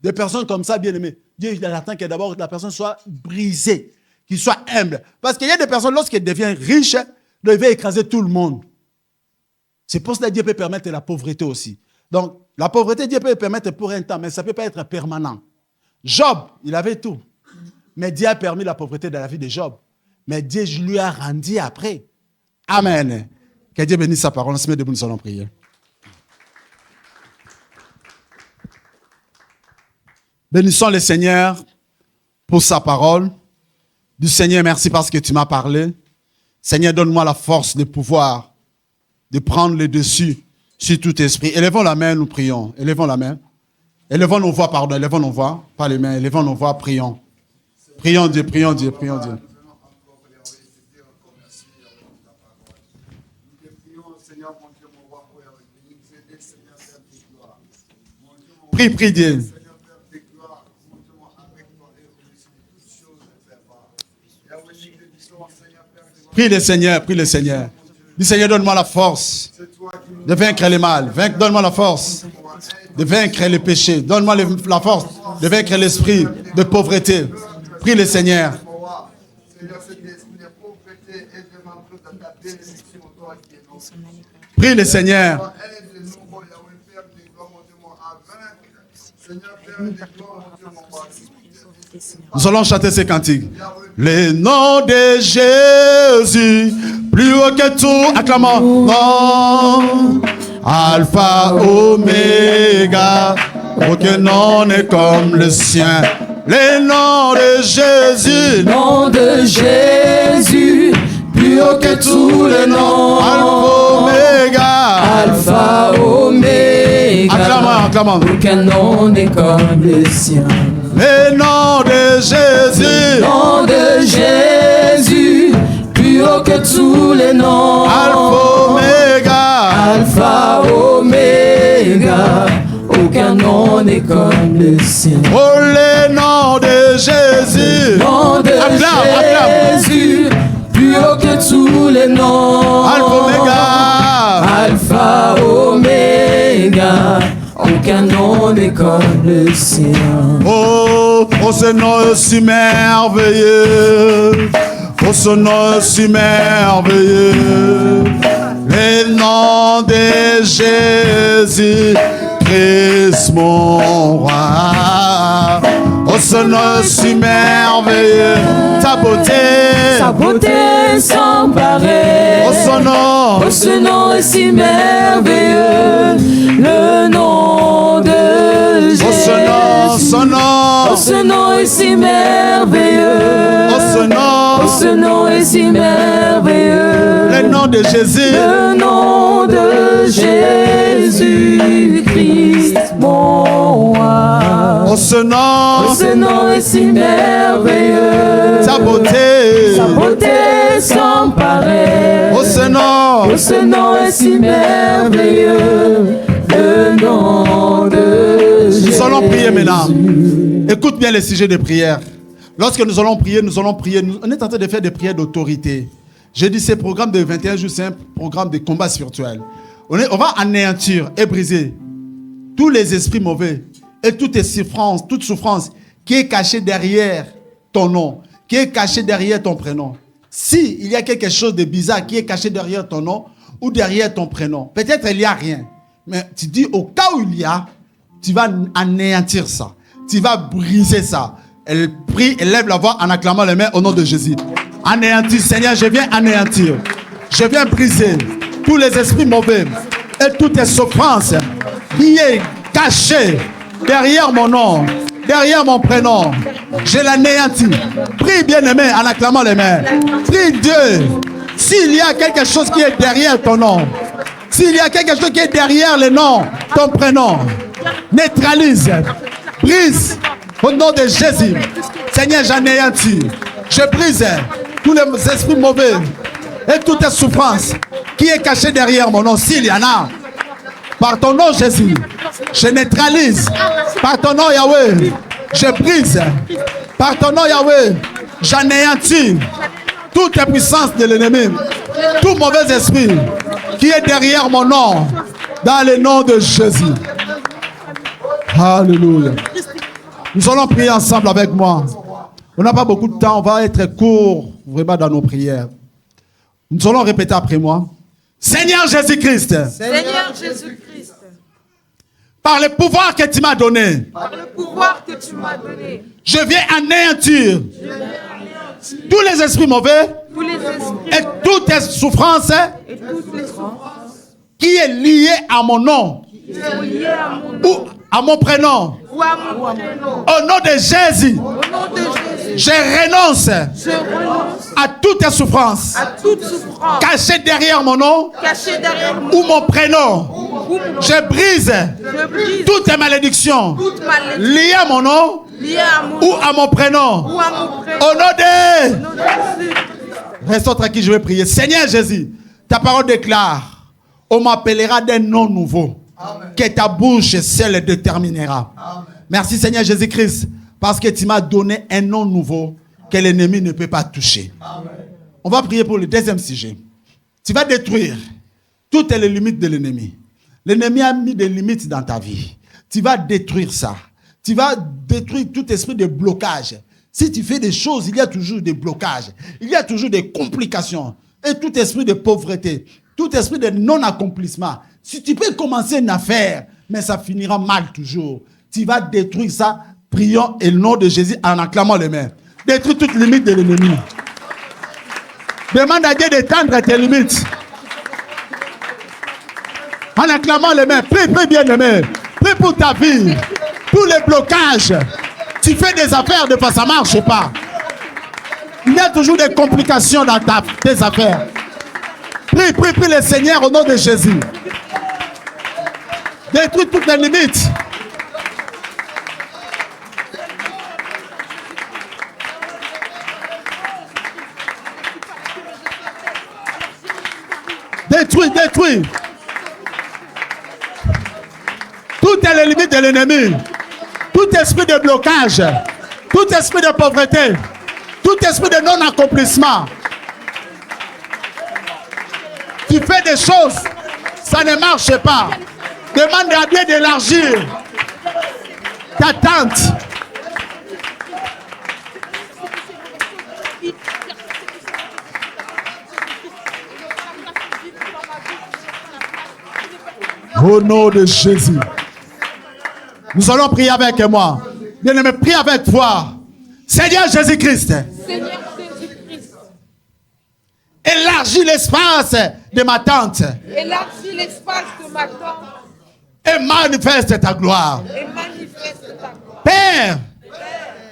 Des personnes comme ça, bien aimées. Dieu il attend que d'abord la personne soit brisée, qu'il soit humble. Parce qu'il y a des personnes, lorsqu'elles deviennent riches, ils veulent écraser tout le monde. C'est pour ça que Dieu peut permettre la pauvreté aussi. Donc, la pauvreté, Dieu peut permettre pour un temps, mais ça ne peut pas être permanent. Job, il avait tout. Mais Dieu a permis la pauvreté dans la vie de Job. Mais Dieu lui a rendu après. Amen. Que Dieu bénisse sa parole. On se met debout, nous allons prier. Bénissons le Seigneur pour sa parole. Du Seigneur, merci parce que tu m'as parlé. Seigneur, donne-moi la force de pouvoir, de prendre le dessus sur tout esprit. Élevons la main, nous prions. Élevons la main. Élevons nos voix, pardon. Élevons nos voix. Pas les mains. Élevons nos voix, prions. Prions Dieu, prions Dieu, prions Dieu. Prie Dieu. Prie le Seigneur. Dis Seigneur, donne-moi la force de vaincre le mal. Donne-moi la force de vaincre le péché. Donne-moi la force de vaincre l'esprit de pauvreté. Prie le Seigneur. Prie le Seigneur. Nous allons chanter ces cantiques. Le nom de Jésus, plus haut que tout, acclamons. Non. Alpha, Oméga, aucun nom n'est comme le sien. Le nom de Jésus, nom de Jésus, plus haut que tous les noms. Alpha, Oméga. Acclamons. Aucun nom n'est comme le sien. Le nom de Jésus, nom de Jésus, plus haut que tous les noms. Alpha, Oméga, aucun nom n'est comme le sien. Oh, le nom de Jésus, nom de Jésus, plus haut que tous les noms. Alpha, Oméga, aucun nom n'est comme le sien. Oh, ce nom est si merveilleux. Oh, ce nom est si merveilleux. Le nom de Jésus, Christ mon roi. Oh, ce nom est si merveilleux. Sa beauté sans pareil. Oh, ce nom est si merveilleux. Le nom de Jésus. Ce nom est si merveilleux. Ce nom est si merveilleux. Le nom de Jésus. Le nom de Jésus Christ, mon roi. Oh, ce nom est si merveilleux. Sa beauté sans pareil. Oh, ce nom est si merveilleux. Le nom de Jésus. Nous allons prier maintenant. Écoute bien les sujets de prière. Lorsque nous allons prier. On est en train de faire des prières d'autorité. J'ai dit, ces programmes de 21 jours, c'est un programme de combat spirituel. On va anéantir et briser tous les esprits mauvais et toute souffrance qui est cachée derrière ton nom, qui est cachée derrière ton prénom. Si il y a quelque chose de bizarre qui est caché derrière ton nom ou derrière ton prénom, peut-être il n'y a rien. Mais tu dis, au cas où il y a, tu vas anéantir ça. Tu vas briser ça. Elle prie, elle lève la voix en acclamant les mains au nom de Jésus. Anéantir, Seigneur, je viens anéantir. Je viens briser tous les esprits mauvais et toutes les souffrances qui est cachées derrière mon nom, derrière mon prénom. Je l'anéantis. Prie bien-aimé en acclamant les mains. Prie Dieu. S'il y a quelque chose qui est derrière ton nom, s'il y a quelque chose qui est derrière le nom, ton prénom, neutralise, brise au nom de Jésus. Seigneur, j'anéantis. Je brise tous les esprits mauvais et toutes les souffrances qui est cachée derrière mon nom. S'il y en a, par ton nom Jésus, je neutralise. Par ton nom Yahweh, je brise. Par ton nom Yahweh, j'anéantis toute la puissance de l'ennemi, tout mauvais esprit qui est derrière mon nom, dans le nom de Jésus. Alléluia. Nous allons prier ensemble avec moi. On n'a pas beaucoup de temps, on va être court vraiment dans nos prières. Nous allons répéter après moi. Seigneur Jésus-Christ. Seigneur Jésus-Christ. Par le pouvoir que tu m'as donné. Par le pouvoir que tu m'as donné. Je viens anéantir. Tous les esprits mauvais. Tous les esprits. Et toutes les souffrances. Et toutes les souffrances. Qui est lié à mon nom. Qui sont liées à mon nom. Ou à mon prénom. Ou à mon prénom. Au nom de Jésus. Au nom de Jésus. Je renonce. Je renonce. À toutes les souffrances. À toute souffrance. Cachées derrière mon nom. Cachées derrière mon Ou mon prénom. Je brise. Je brise. Toutes les malédictions. Toute malédiction. Liées à mon nom. Liées à mon Ou à mon prénom. Ou à mon prénom. Au nom de... Au nom de Jésus. Restons tranquilles, je vais prier. Seigneur Jésus, ta parole déclare, on m'appellera d'un nom nouveau. Que ta bouche seule déterminera. Merci Seigneur Jésus-Christ, parce que tu m'as donné un nom nouveau que l'ennemi ne peut pas toucher. On va prier pour le deuxième sujet. Tu vas détruire toutes les limites de l'ennemi. L'ennemi a mis des limites dans ta vie. Tu vas détruire ça. Tu vas détruire tout esprit de blocage. Si tu fais des choses, il y a toujours des blocages. Il y a toujours des complications. Et tout esprit de pauvreté, tout esprit de non-accomplissement. Si tu peux commencer une affaire, mais ça finira mal toujours. Tu vas détruire ça. Prions et le nom de Jésus en acclamant les mains. Détruis toutes les limites de l'ennemi. Demande à Dieu d'étendre tes limites. En acclamant les mains. Prie, prie bien les mains. Prie pour ta vie. Pour les blocages. Tu fais des affaires, des fois ça ne marche pas. Il y a toujours des complications dans tes affaires. Prie, prie, prie le Seigneur au nom de Jésus. Détruis toutes les limites. Détruis, détruis. Toutes les limites de l'ennemi. Tout esprit de blocage, tout esprit de pauvreté, tout esprit de non-accomplissement. Tu fais des choses, ça ne marche pas. Demande à Dieu d'élargir ta tente. Au nom de Jésus. Nous allons prier avec moi. Bien-aimé, prie avec toi. Seigneur Jésus-Christ. Seigneur Jésus-Christ. Élargis l'espace de ma tente. Élargis l'espace de ma tente. Et manifeste ta gloire. Et manifeste ta gloire. Père,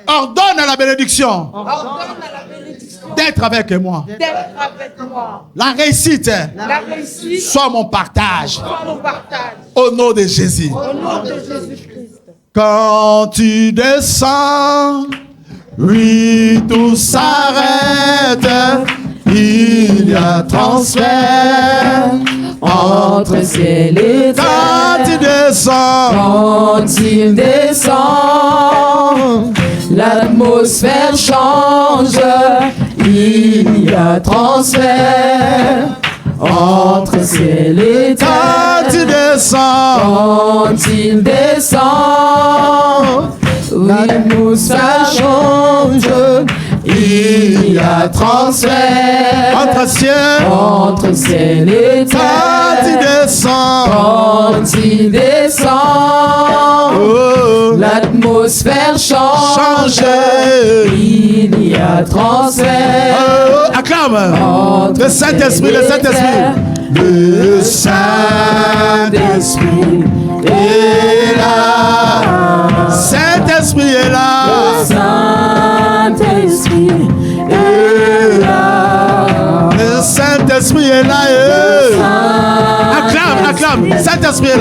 ordonne à la bénédiction Ordonne à la bénédiction d'être avec moi. d'être avec moi. La réussite La réussite soit mon partage. soit mon partage. Au nom de Jésus. Au nom de Jésus-Christ. Quand tu descends, oui, tout s'arrête. Il y a transfert Entre ciel et quand tu terre, descends. quand il descend, l'atmosphère change, il y a transfert. Entre ciel et Quand tu terre, descends. quand il descend, l'atmosphère change, il y a transfert. Entre ciel. Entre ciel et Quand tu terre, descends. quand il descend, Oh. l'atmosphère change, Change. il y a transfert. Oh. Acclame. Entre Le Saint-Esprit, le Saint-Esprit. Le Saint-Esprit est là. Saint-Esprit est là. Saint-Esprit est là. Le Saint-Esprit est là. Acclame, acclame. Saint-Esprit est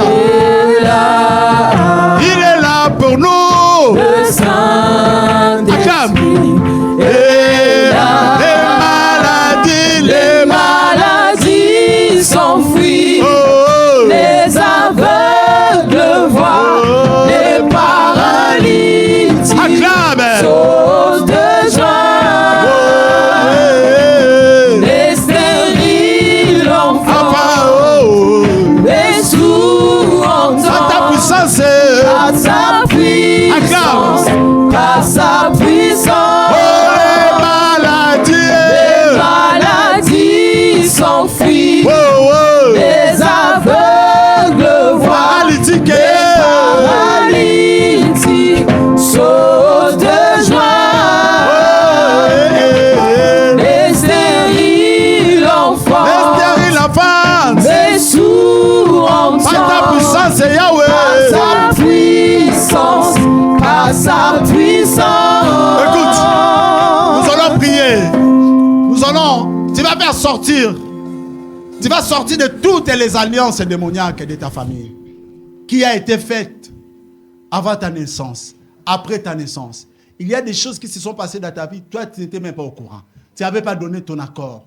là. Il est là pour nous. Le Saint-Esprit Acclame. est là. Les maladies s'enfuient, Oh. les aveugles voient, les paralytiques Acclame. sautent de joie, les stériles enfants, les sourds entendent. Ta puissance est. Par sa puissance, par sa puissance, les maladies s'enfuient, les aveugles voient, les paralytiques sautent de joie, les stériles enfants, les sourds entendent. Par sa puissance. Écoute, nous allons prier. Tu vas faire sortir. Tu vas sortir de toutes les alliances démoniaques de ta famille qui a été faite avant ta naissance, après ta naissance. Il y a des choses qui se sont passées dans ta vie. Toi, tu n'étais même pas au courant. Tu n'avais pas donné ton accord.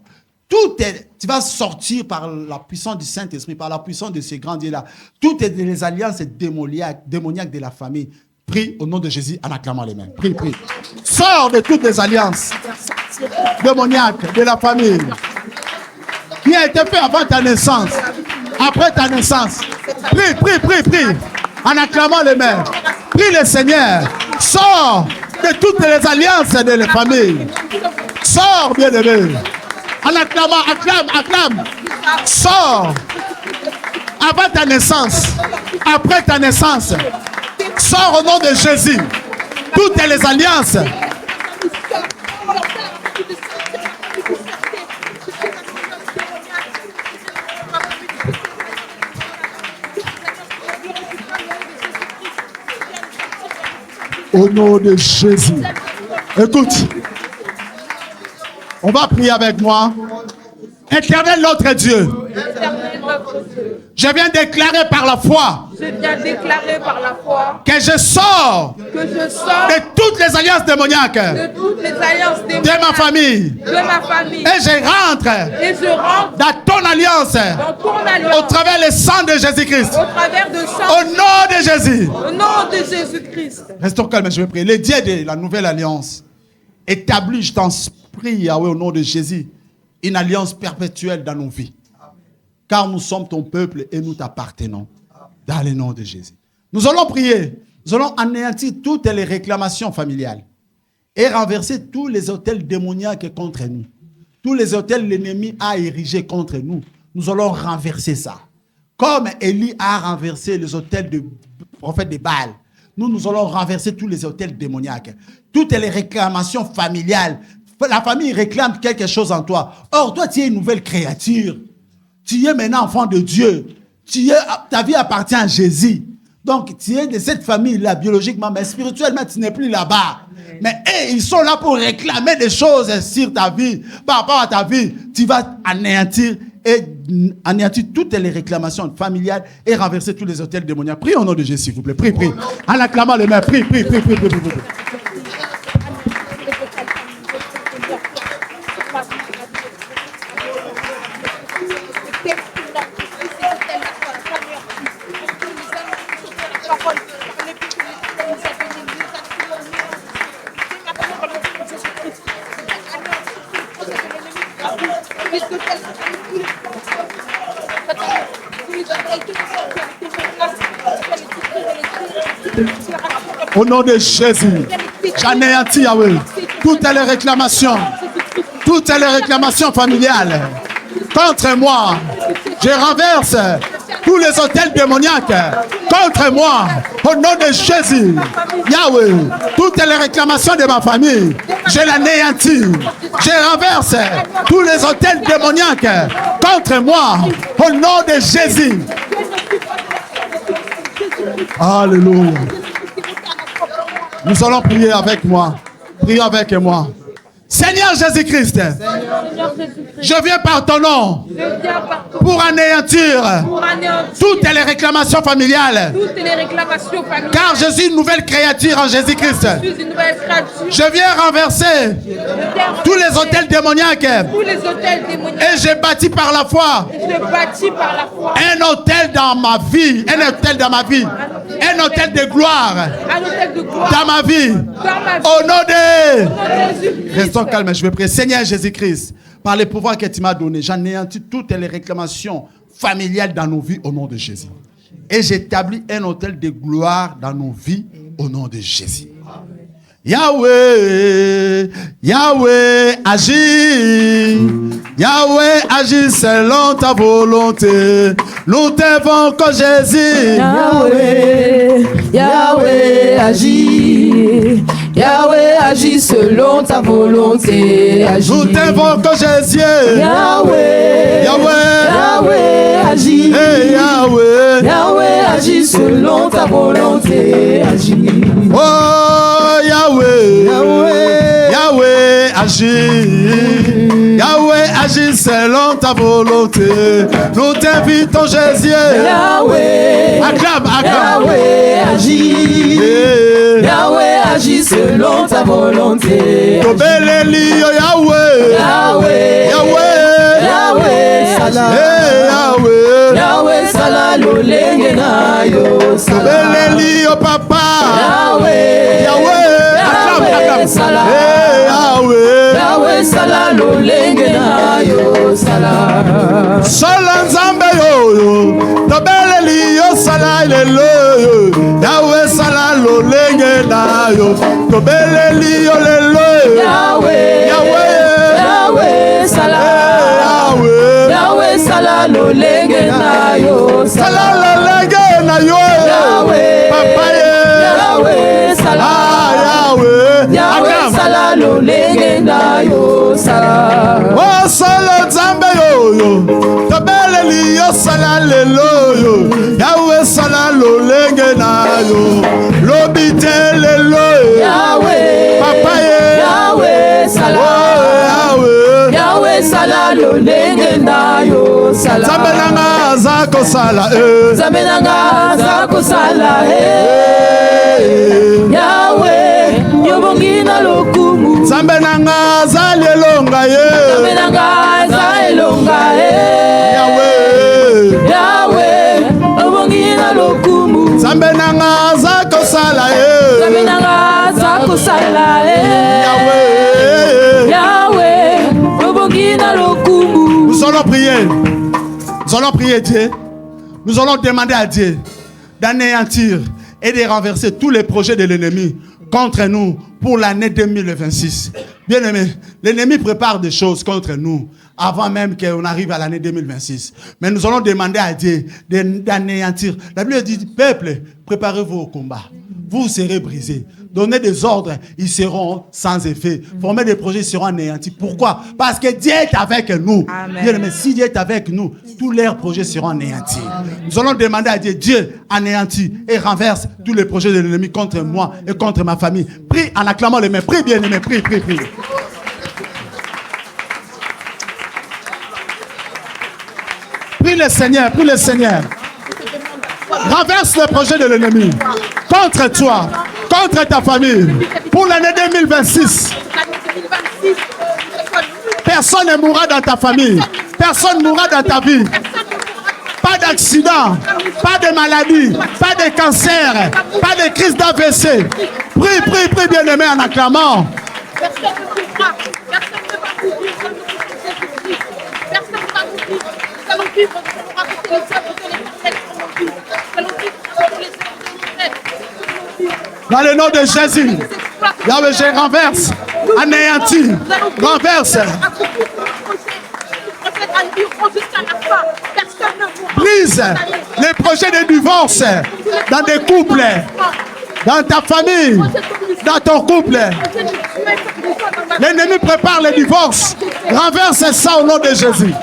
Tu vas sortir par la puissance du Saint-Esprit, par la puissance de ce grand Dieu-là. Toutes les alliances démoniaques de la famille. Prie au nom de Jésus en acclamant les mains. Prie. Sors de toutes les alliances démoniaques de la famille qui a été fait avant ta naissance, après ta naissance. Prie. En acclamant les mains. Prie le Seigneur. Sors de toutes les alliances de la famille. Sors, bien-aimé. En acclamant, acclame. Sors. Avant ta naissance, après ta naissance. Sors au nom de Jésus. Toutes les alliances. Au nom de Jésus. Écoute. On va prier avec moi. Éternel notre Dieu. Je viens déclarer par la foi. Que je sors de toutes les alliances démoniaques de ma famille. Et je rentre dans ton alliance au travers le sang de Jésus-Christ. Au nom de Jésus. Au nom de Jésus-Christ. Restons calmes, je vais prier. Le Dieu de la nouvelle alliance établit, je t'en prie, Yahweh, au nom de Jésus, une alliance perpétuelle dans nos vies. Car nous sommes ton peuple et nous t'appartenons. Dans le nom de Jésus. Nous allons prier. Nous allons anéantir toutes les réclamations familiales et renverser tous les autels démoniaques contre nous. Tous les autels l'ennemi a érigés contre nous. Nous allons renverser ça. Comme Élie a renversé les autels du prophète de Baal, nous allons renverser tous les autels démoniaques. Toutes les réclamations familiales. La famille réclame quelque chose en toi. Or, toi, tu es une nouvelle créature. Tu es maintenant enfant de Dieu. Ta vie appartient à Jésus. Donc, tu es de cette famille-là, biologiquement, mais spirituellement, tu n'es plus là-bas. Mais ils sont là pour réclamer des choses sur ta vie. Par rapport à ta vie, tu vas anéantir toutes les réclamations familiales et renverser tous les autels démoniaques. Prie au nom de Jésus, s'il vous plaît. Prie. En acclamant les mains. Prie. Au nom de Jésus, j'anéantis, Yahweh, toutes les réclamations familiales contre moi. Je renverse tous les autels démoniaques contre moi. Au nom de Jésus, Yahweh, toutes les réclamations de ma famille, je l'anéantis. Je renverse tous les autels démoniaques contre moi. Au nom de Jésus. Alléluia. Nous allons prier avec moi. Priez avec moi. Seigneur Jésus-Christ, je viens par ton nom pour anéantir toutes les réclamations familiales. Car je suis une nouvelle créature en Jésus-Christ. Je viens renverser tous les autels démoniaques. Et je bâtis par la foi un autel dans ma vie. Un autel de gloire dans ma vie. Au nom de... Restons calmes, je vais prier. Seigneur Jésus-Christ, par le pouvoir que tu m'as donné, j'anéantis toutes les réclamations familiales dans nos vies au nom de Jésus. Et j'établis un autel de gloire dans nos vies au nom de Jésus. Yahweh, Yahweh, agis. Yahweh, agis selon ta volonté. Nous t'aimons comme Jésus. Yahweh, Yahweh, agis. Yahweh, agis selon ta volonté. Agis. Nous t'aimons comme Jésus. Yahweh, Yahweh, Yahweh, agis. Hey, Yahweh, Yahweh, agis selon ta volonté. Agis. oh Yahweh, Yahweh, Yahweh, agis. Yahweh, agis selon ta volonté. Nous t'invitons Jésus. Yahweh, Acclame. Yahweh, agis. Hey. Yahweh, agis selon ta volonté. Tobeleli, oh Yahweh. Yahweh, Yahweh, Yahweh sala. Yahweh. Yahweh sala lolenge na yo sala. Tobeleli yo papa. Yahweh. Yahweh sala. Yahweh. Yahweh sala lolenge na yo sala. Sala nzambe yo. Tobeleli yo sala lelo yo. Yahweh sala lolenge na yo. Tobeleli yo lelo. Yahweh. Yahweh sala. Yahweh. Yahweh sala lolenge na yo sala. Sala lolenge na yo. Yahweh. Papa Yahweh sala. Yahweh. Yahweh sala lolenge na yo sala. Oh sala nzambe yo. Tobeleli yo sala lelo yo. Yahweh sala lolenge na yo. Lobite lelo. Yahweh. Papa Yahweh sala. Yahweh. Yahweh sala lolenge na yo sala. Nzambe nanga za kosala. Nzambe nanga za kosala. Yahweh yobongi na lokumu. Nzambe nanga za lelonga ye. Nzambe nanga za elonga. Yahweh. Yahweh yobongi na lokumu. Nzambe nanga za kosala ye. Nzambe nanga za kosala. Yahweh. Yahweh yobongi na lokumu. Nous allons prier. Nous allons prier Dieu. Nous allons demander à Dieu d'anéantir et de renverser tous les projets de l'ennemi contre nous pour l'année 2026. Bien aimé, l'ennemi prépare des choses contre nous avant même qu'on arrive à l'année 2026. Mais nous allons demander à Dieu d'anéantir. La Bible dit, peuple, préparez-vous au combat. Vous serez brisés. Donnez des ordres, ils seront sans effet. Formez des projets, ils seront anéantis. Pourquoi? Parce que Dieu est avec nous. Bien aimé, si Dieu est avec nous, tous leurs projets seront anéantis. Nous allons demander à Dieu, Dieu anéantit et renverse tous les projets de l'ennemi contre moi et contre ma famille. Prie en acclamant les mains. Prie bien aimé, prie, prie, prie. Prie le Seigneur, prie le Seigneur. Renverse le projet de l'ennemi contre toi, contre ta famille, pour l'année 2026. Personne ne mourra dans ta famille, personne ne mourra dans ta vie. Pas d'accident, pas de maladie, pas de cancer, pas de crise d'AVC. Prie, prie, prie, bien-aimé, en acclamant. Personne ne mourra, personne ne va mourir, personne ne va mourir. Nous allons vivre avec les œuvres de l'Éternel. Nous allons vivre avec les œuvres de l'Éternel. Dans le nom de Jésus, Yahweh, je renverse, anéantis, renverse. Brise les projets de divorce dans des couples, dans ta famille, dans ton couple. L'ennemi prépare le divorce. Renverse ça au nom de Jésus.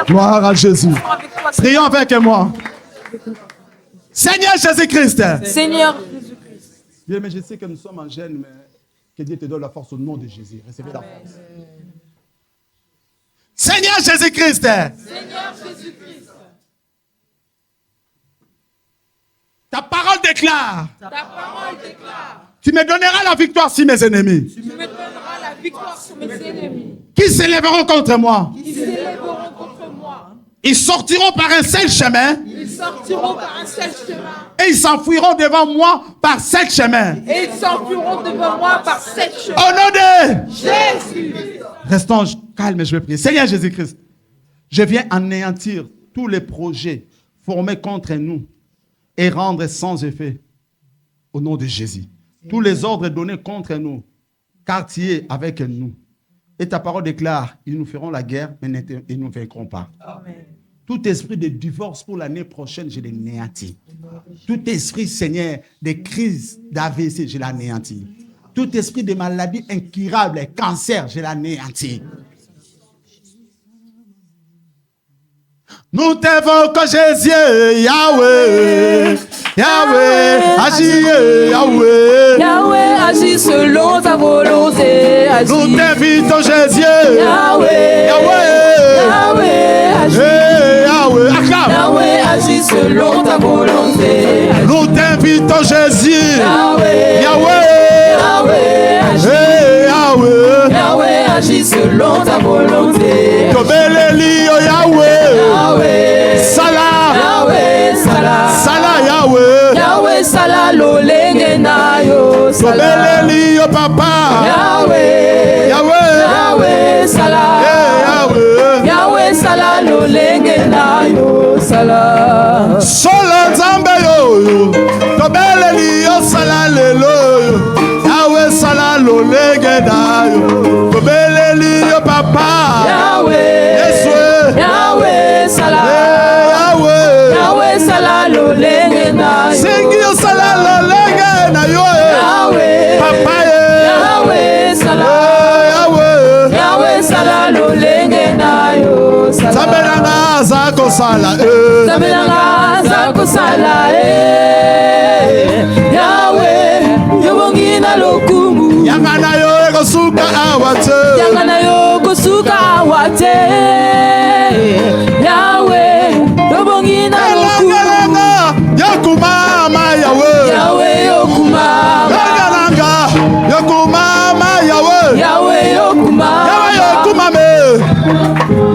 Gloire à Jésus. Prions avec moi. Seigneur Jésus-Christ. Seigneur. Bien, mais je sais que nous sommes en jeûne, mais que Dieu te donne la force au nom de Jésus. Recevez la force. Seigneur Jésus-Christ. Seigneur Jésus-Christ. Ta parole déclare. Ta parole déclare. Tu me donneras la victoire sur mes ennemis. Tu me donneras la victoire sur mes ennemis. Qui s'élèveront contre moi. Qui s'élèveront contre moi. Ils sortiront par un seul chemin. Ils sortiront par un seul chemin. Et ils s'enfuiront devant moi par sept chemins. Et ils s'enfuiront devant moi par sept chemins. Au nom de Jésus. Restons calmes, je vais prier. Seigneur Jésus-Christ, je viens anéantir tous les projets formés contre nous et rendre sans effet au nom de Jésus. Tous les ordres donnés contre nous, quartier avec nous. Et ta parole déclare, ils nous feront la guerre, mais ils ne nous vaincront pas. Amen. Tout esprit de divorce pour l'année prochaine, je l'anéantis. Tout esprit, Seigneur, de crise d'AVC, je l'anéantis. Tout esprit de maladie incurable, cancer, je l'anéantis. Nous t'invoquons Jésus, Yahweh, Yahweh, agis, Yahweh. Yahweh, agis selon ta volonté. Agis. Nous t'invitons Jésus, Yahweh, Yahweh, Yahweh, agis. Yahweh, acclame. Yahweh, agis selon ta volonté. Nous t'invitons puissant Jésus. Yahweh, Yahweh, Yahweh, agis. hey, Yahweh. Yahweh, agis selon ta volonté. Tobeleli, oh Yahweh. Yahweh, Salah, Yahweh, Salah. Salah, Yahweh. Yahweh, Salah, lolenge na yo. Salah. Tobeleli, oh Papa. Yahweh, Yahweh, Yahweh, Salah. hey, Yahweh. Yahweh, Salah, lolenge na yo. Salah. Solo Nzambe yo. Tobeleli, oh Salah, lelo yo. Yahweh, Salah, lolenge na yo. Tobeleli, oh Papa. Yahweh, Yeswe. Yahweh, Salah. Hey, Yahweh. Yahweh, Salah, lolenge na yo. Singi yo Salah, lolenge na yo. Yahweh, Papa, Yahweh, Salah. hey, Yahweh. Yahweh, Salah, lolenge na yo. Salah. Nzambe nanga aza kosala, Nzambe nanga aza kosala, Yahweh, yobongi na lokumu. yanga na yo ekosuka awa te. Yanga na yo kosuka awa te. Yahweh, yobongi na lokumu. Elangalanga yokumama Yahweh. Yahweh, yokumama. Elangalanga yokumama Yahweh. Yahweh, yokumama. Yahweh yokumame.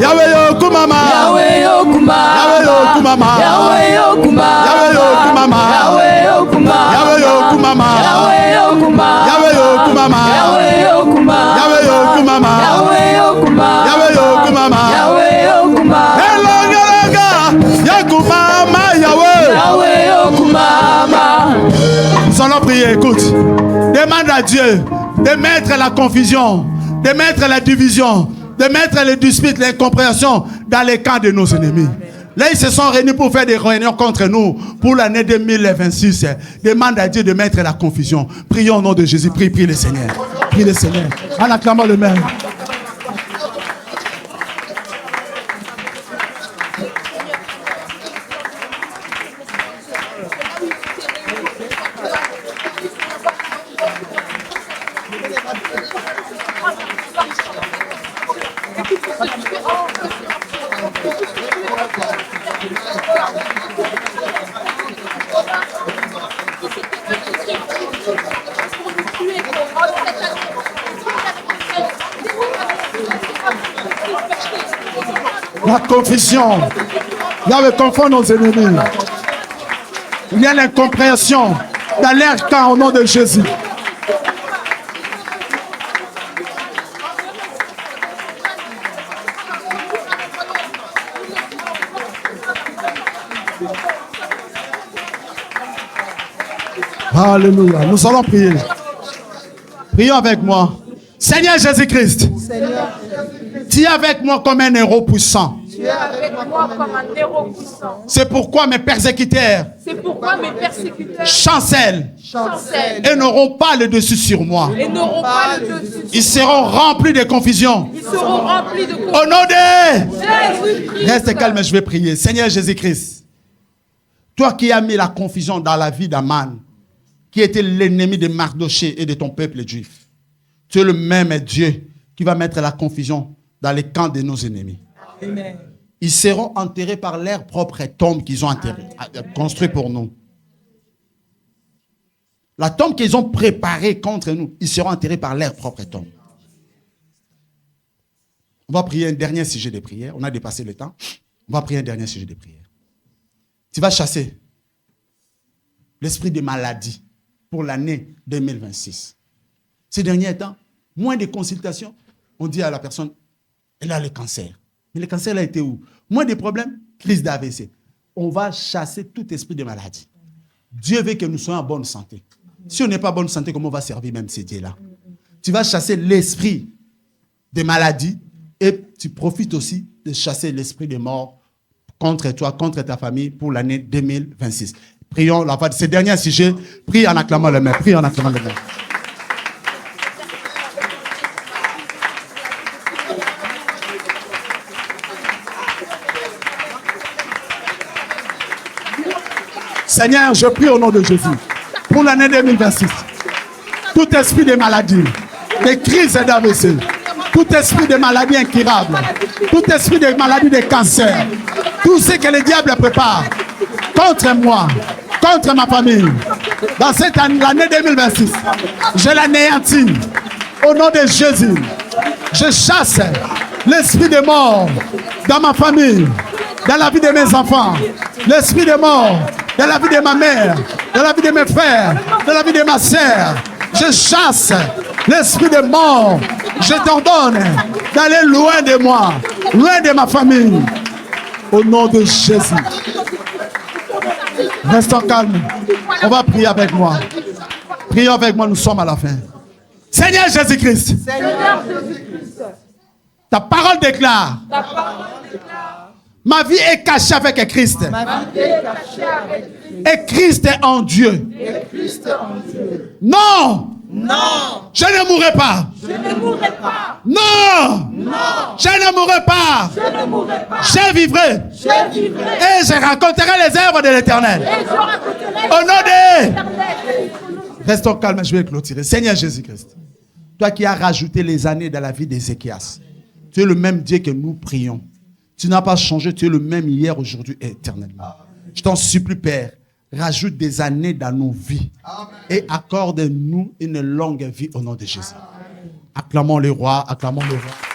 Yahweh yokumama. Yahweh, yokumama. Yahweh yokumama. Yahweh, yokumama. Yahweh yokumama. Yahweh, yokumama. Yahweh yokumama. Yahweh, yokumama. Yahweh yokumama. Yahweh, yokumama. Yahweh yokumama. Yahweh, yokumama. Yahweh yokumama. Yahweh, yokumama. Elangalanga yokumama Yahweh. Yahweh, yokumama. Nous allons prier, écoute. Demande à Dieu de mettre la confusion, de mettre la division, de mettre les disputes, les incompréhensions dans les camps de nos ennemis. Là, ils se sont réunis pour faire des réunions contre nous pour l'année 2026. Demande à Dieu de mettre la confusion. Prions au nom de Jésus. Prie, prie le Seigneur. Prie le Seigneur. En acclamant le même. La confusion. Yahweh confond nos ennemis. Il y a l'incompréhension dans leur camp au nom de Jésus. Alléluia. Nous allons prier. Prions avec moi. Seigneur Jésus-Christ, tu es avec moi comme un héros puissant. Tu es avec moi comme un héros puissant. C'est pourquoi mes persécuteurs C'est pourquoi mes persécuteurs chancellent chancellent et n'auront pas le dessus sur moi. et n'auront pas le dessus. Ils seront remplis de confusion. Ils seront remplis de Au nom de... Jésus-Christ. Reste calme, je vais prier. Seigneur Jésus-Christ, toi qui as mis la confusion dans la vie d'Aman, qui était l'ennemi de Mardoché et de ton peuple juif, tu es le même Dieu qui va mettre la confusion dans les camps de nos ennemis. Amen. Ils seront enterrés par leur propre tombe qu'ils ont construit pour nous. La tombe qu'ils ont préparée contre nous, ils seront enterrés par leur propre tombe. On va prier un dernier sujet de prière. On a dépassé le temps. On va prier un dernier sujet de prière. Tu vas chasser l'esprit de maladie pour l'année 2026. Ces derniers temps, moins de consultations, on dit à la personne, elle a le cancer. Mais le cancer a été où? Moins de problèmes, crise d'AVC. On va chasser tout esprit de maladie. Dieu veut que nous soyons en bonne santé. Si on n'est pas en bonne santé, comment on va servir même ces dieux-là? Tu vas chasser l'esprit de maladie et tu profites aussi de chasser l'esprit de mort contre toi, contre ta famille pour l'année 2026. Prions la voix de ces derniers sujets. Prie en acclamant le Maître. Prie en acclamant le Maître. Seigneur, je prie au nom de Jésus pour l'année 2026. Tout esprit de maladie, de crise d'AVC, tout esprit de maladie incurable, tout esprit de maladie de cancer, tout ce que le diable prépare contre moi, contre ma famille, dans cette année, l'année 2026, je l'anéantis. Au nom de Jésus, je chasse l'esprit de mort dans ma famille, dans la vie de mes enfants, l'esprit de mort dans la vie de ma mère, dans la vie de mes frères, dans la vie de ma sœur. Je chasse l'esprit de mort. Je t'ordonne d'aller loin de moi, loin de ma famille. Au nom de Jésus. Restons calmes. On va prier avec moi. Prions avec moi, nous sommes à la fin. Seigneur Jésus-Christ. Ta parole déclare. Ma vie est cachée avec Christ. Et Christ est en Dieu. Non. Non. Je ne mourrai pas. Non. Je ne mourrai pas. Je vivrai. Et je raconterai les œuvres de l'Éternel. Au nom de... Restons calmes, je vais clôturer. Seigneur Jésus-Christ, toi qui as rajouté les années dans la vie d'Ézéchias, tu es le même Dieu que nous prions. Tu n'as pas changé, tu es le même hier, aujourd'hui et éternellement. Je t'en supplie, Père, rajoute des années dans nos vies et accorde-nous une longue vie au nom de Jésus. Acclamons le roi, acclamons le roi.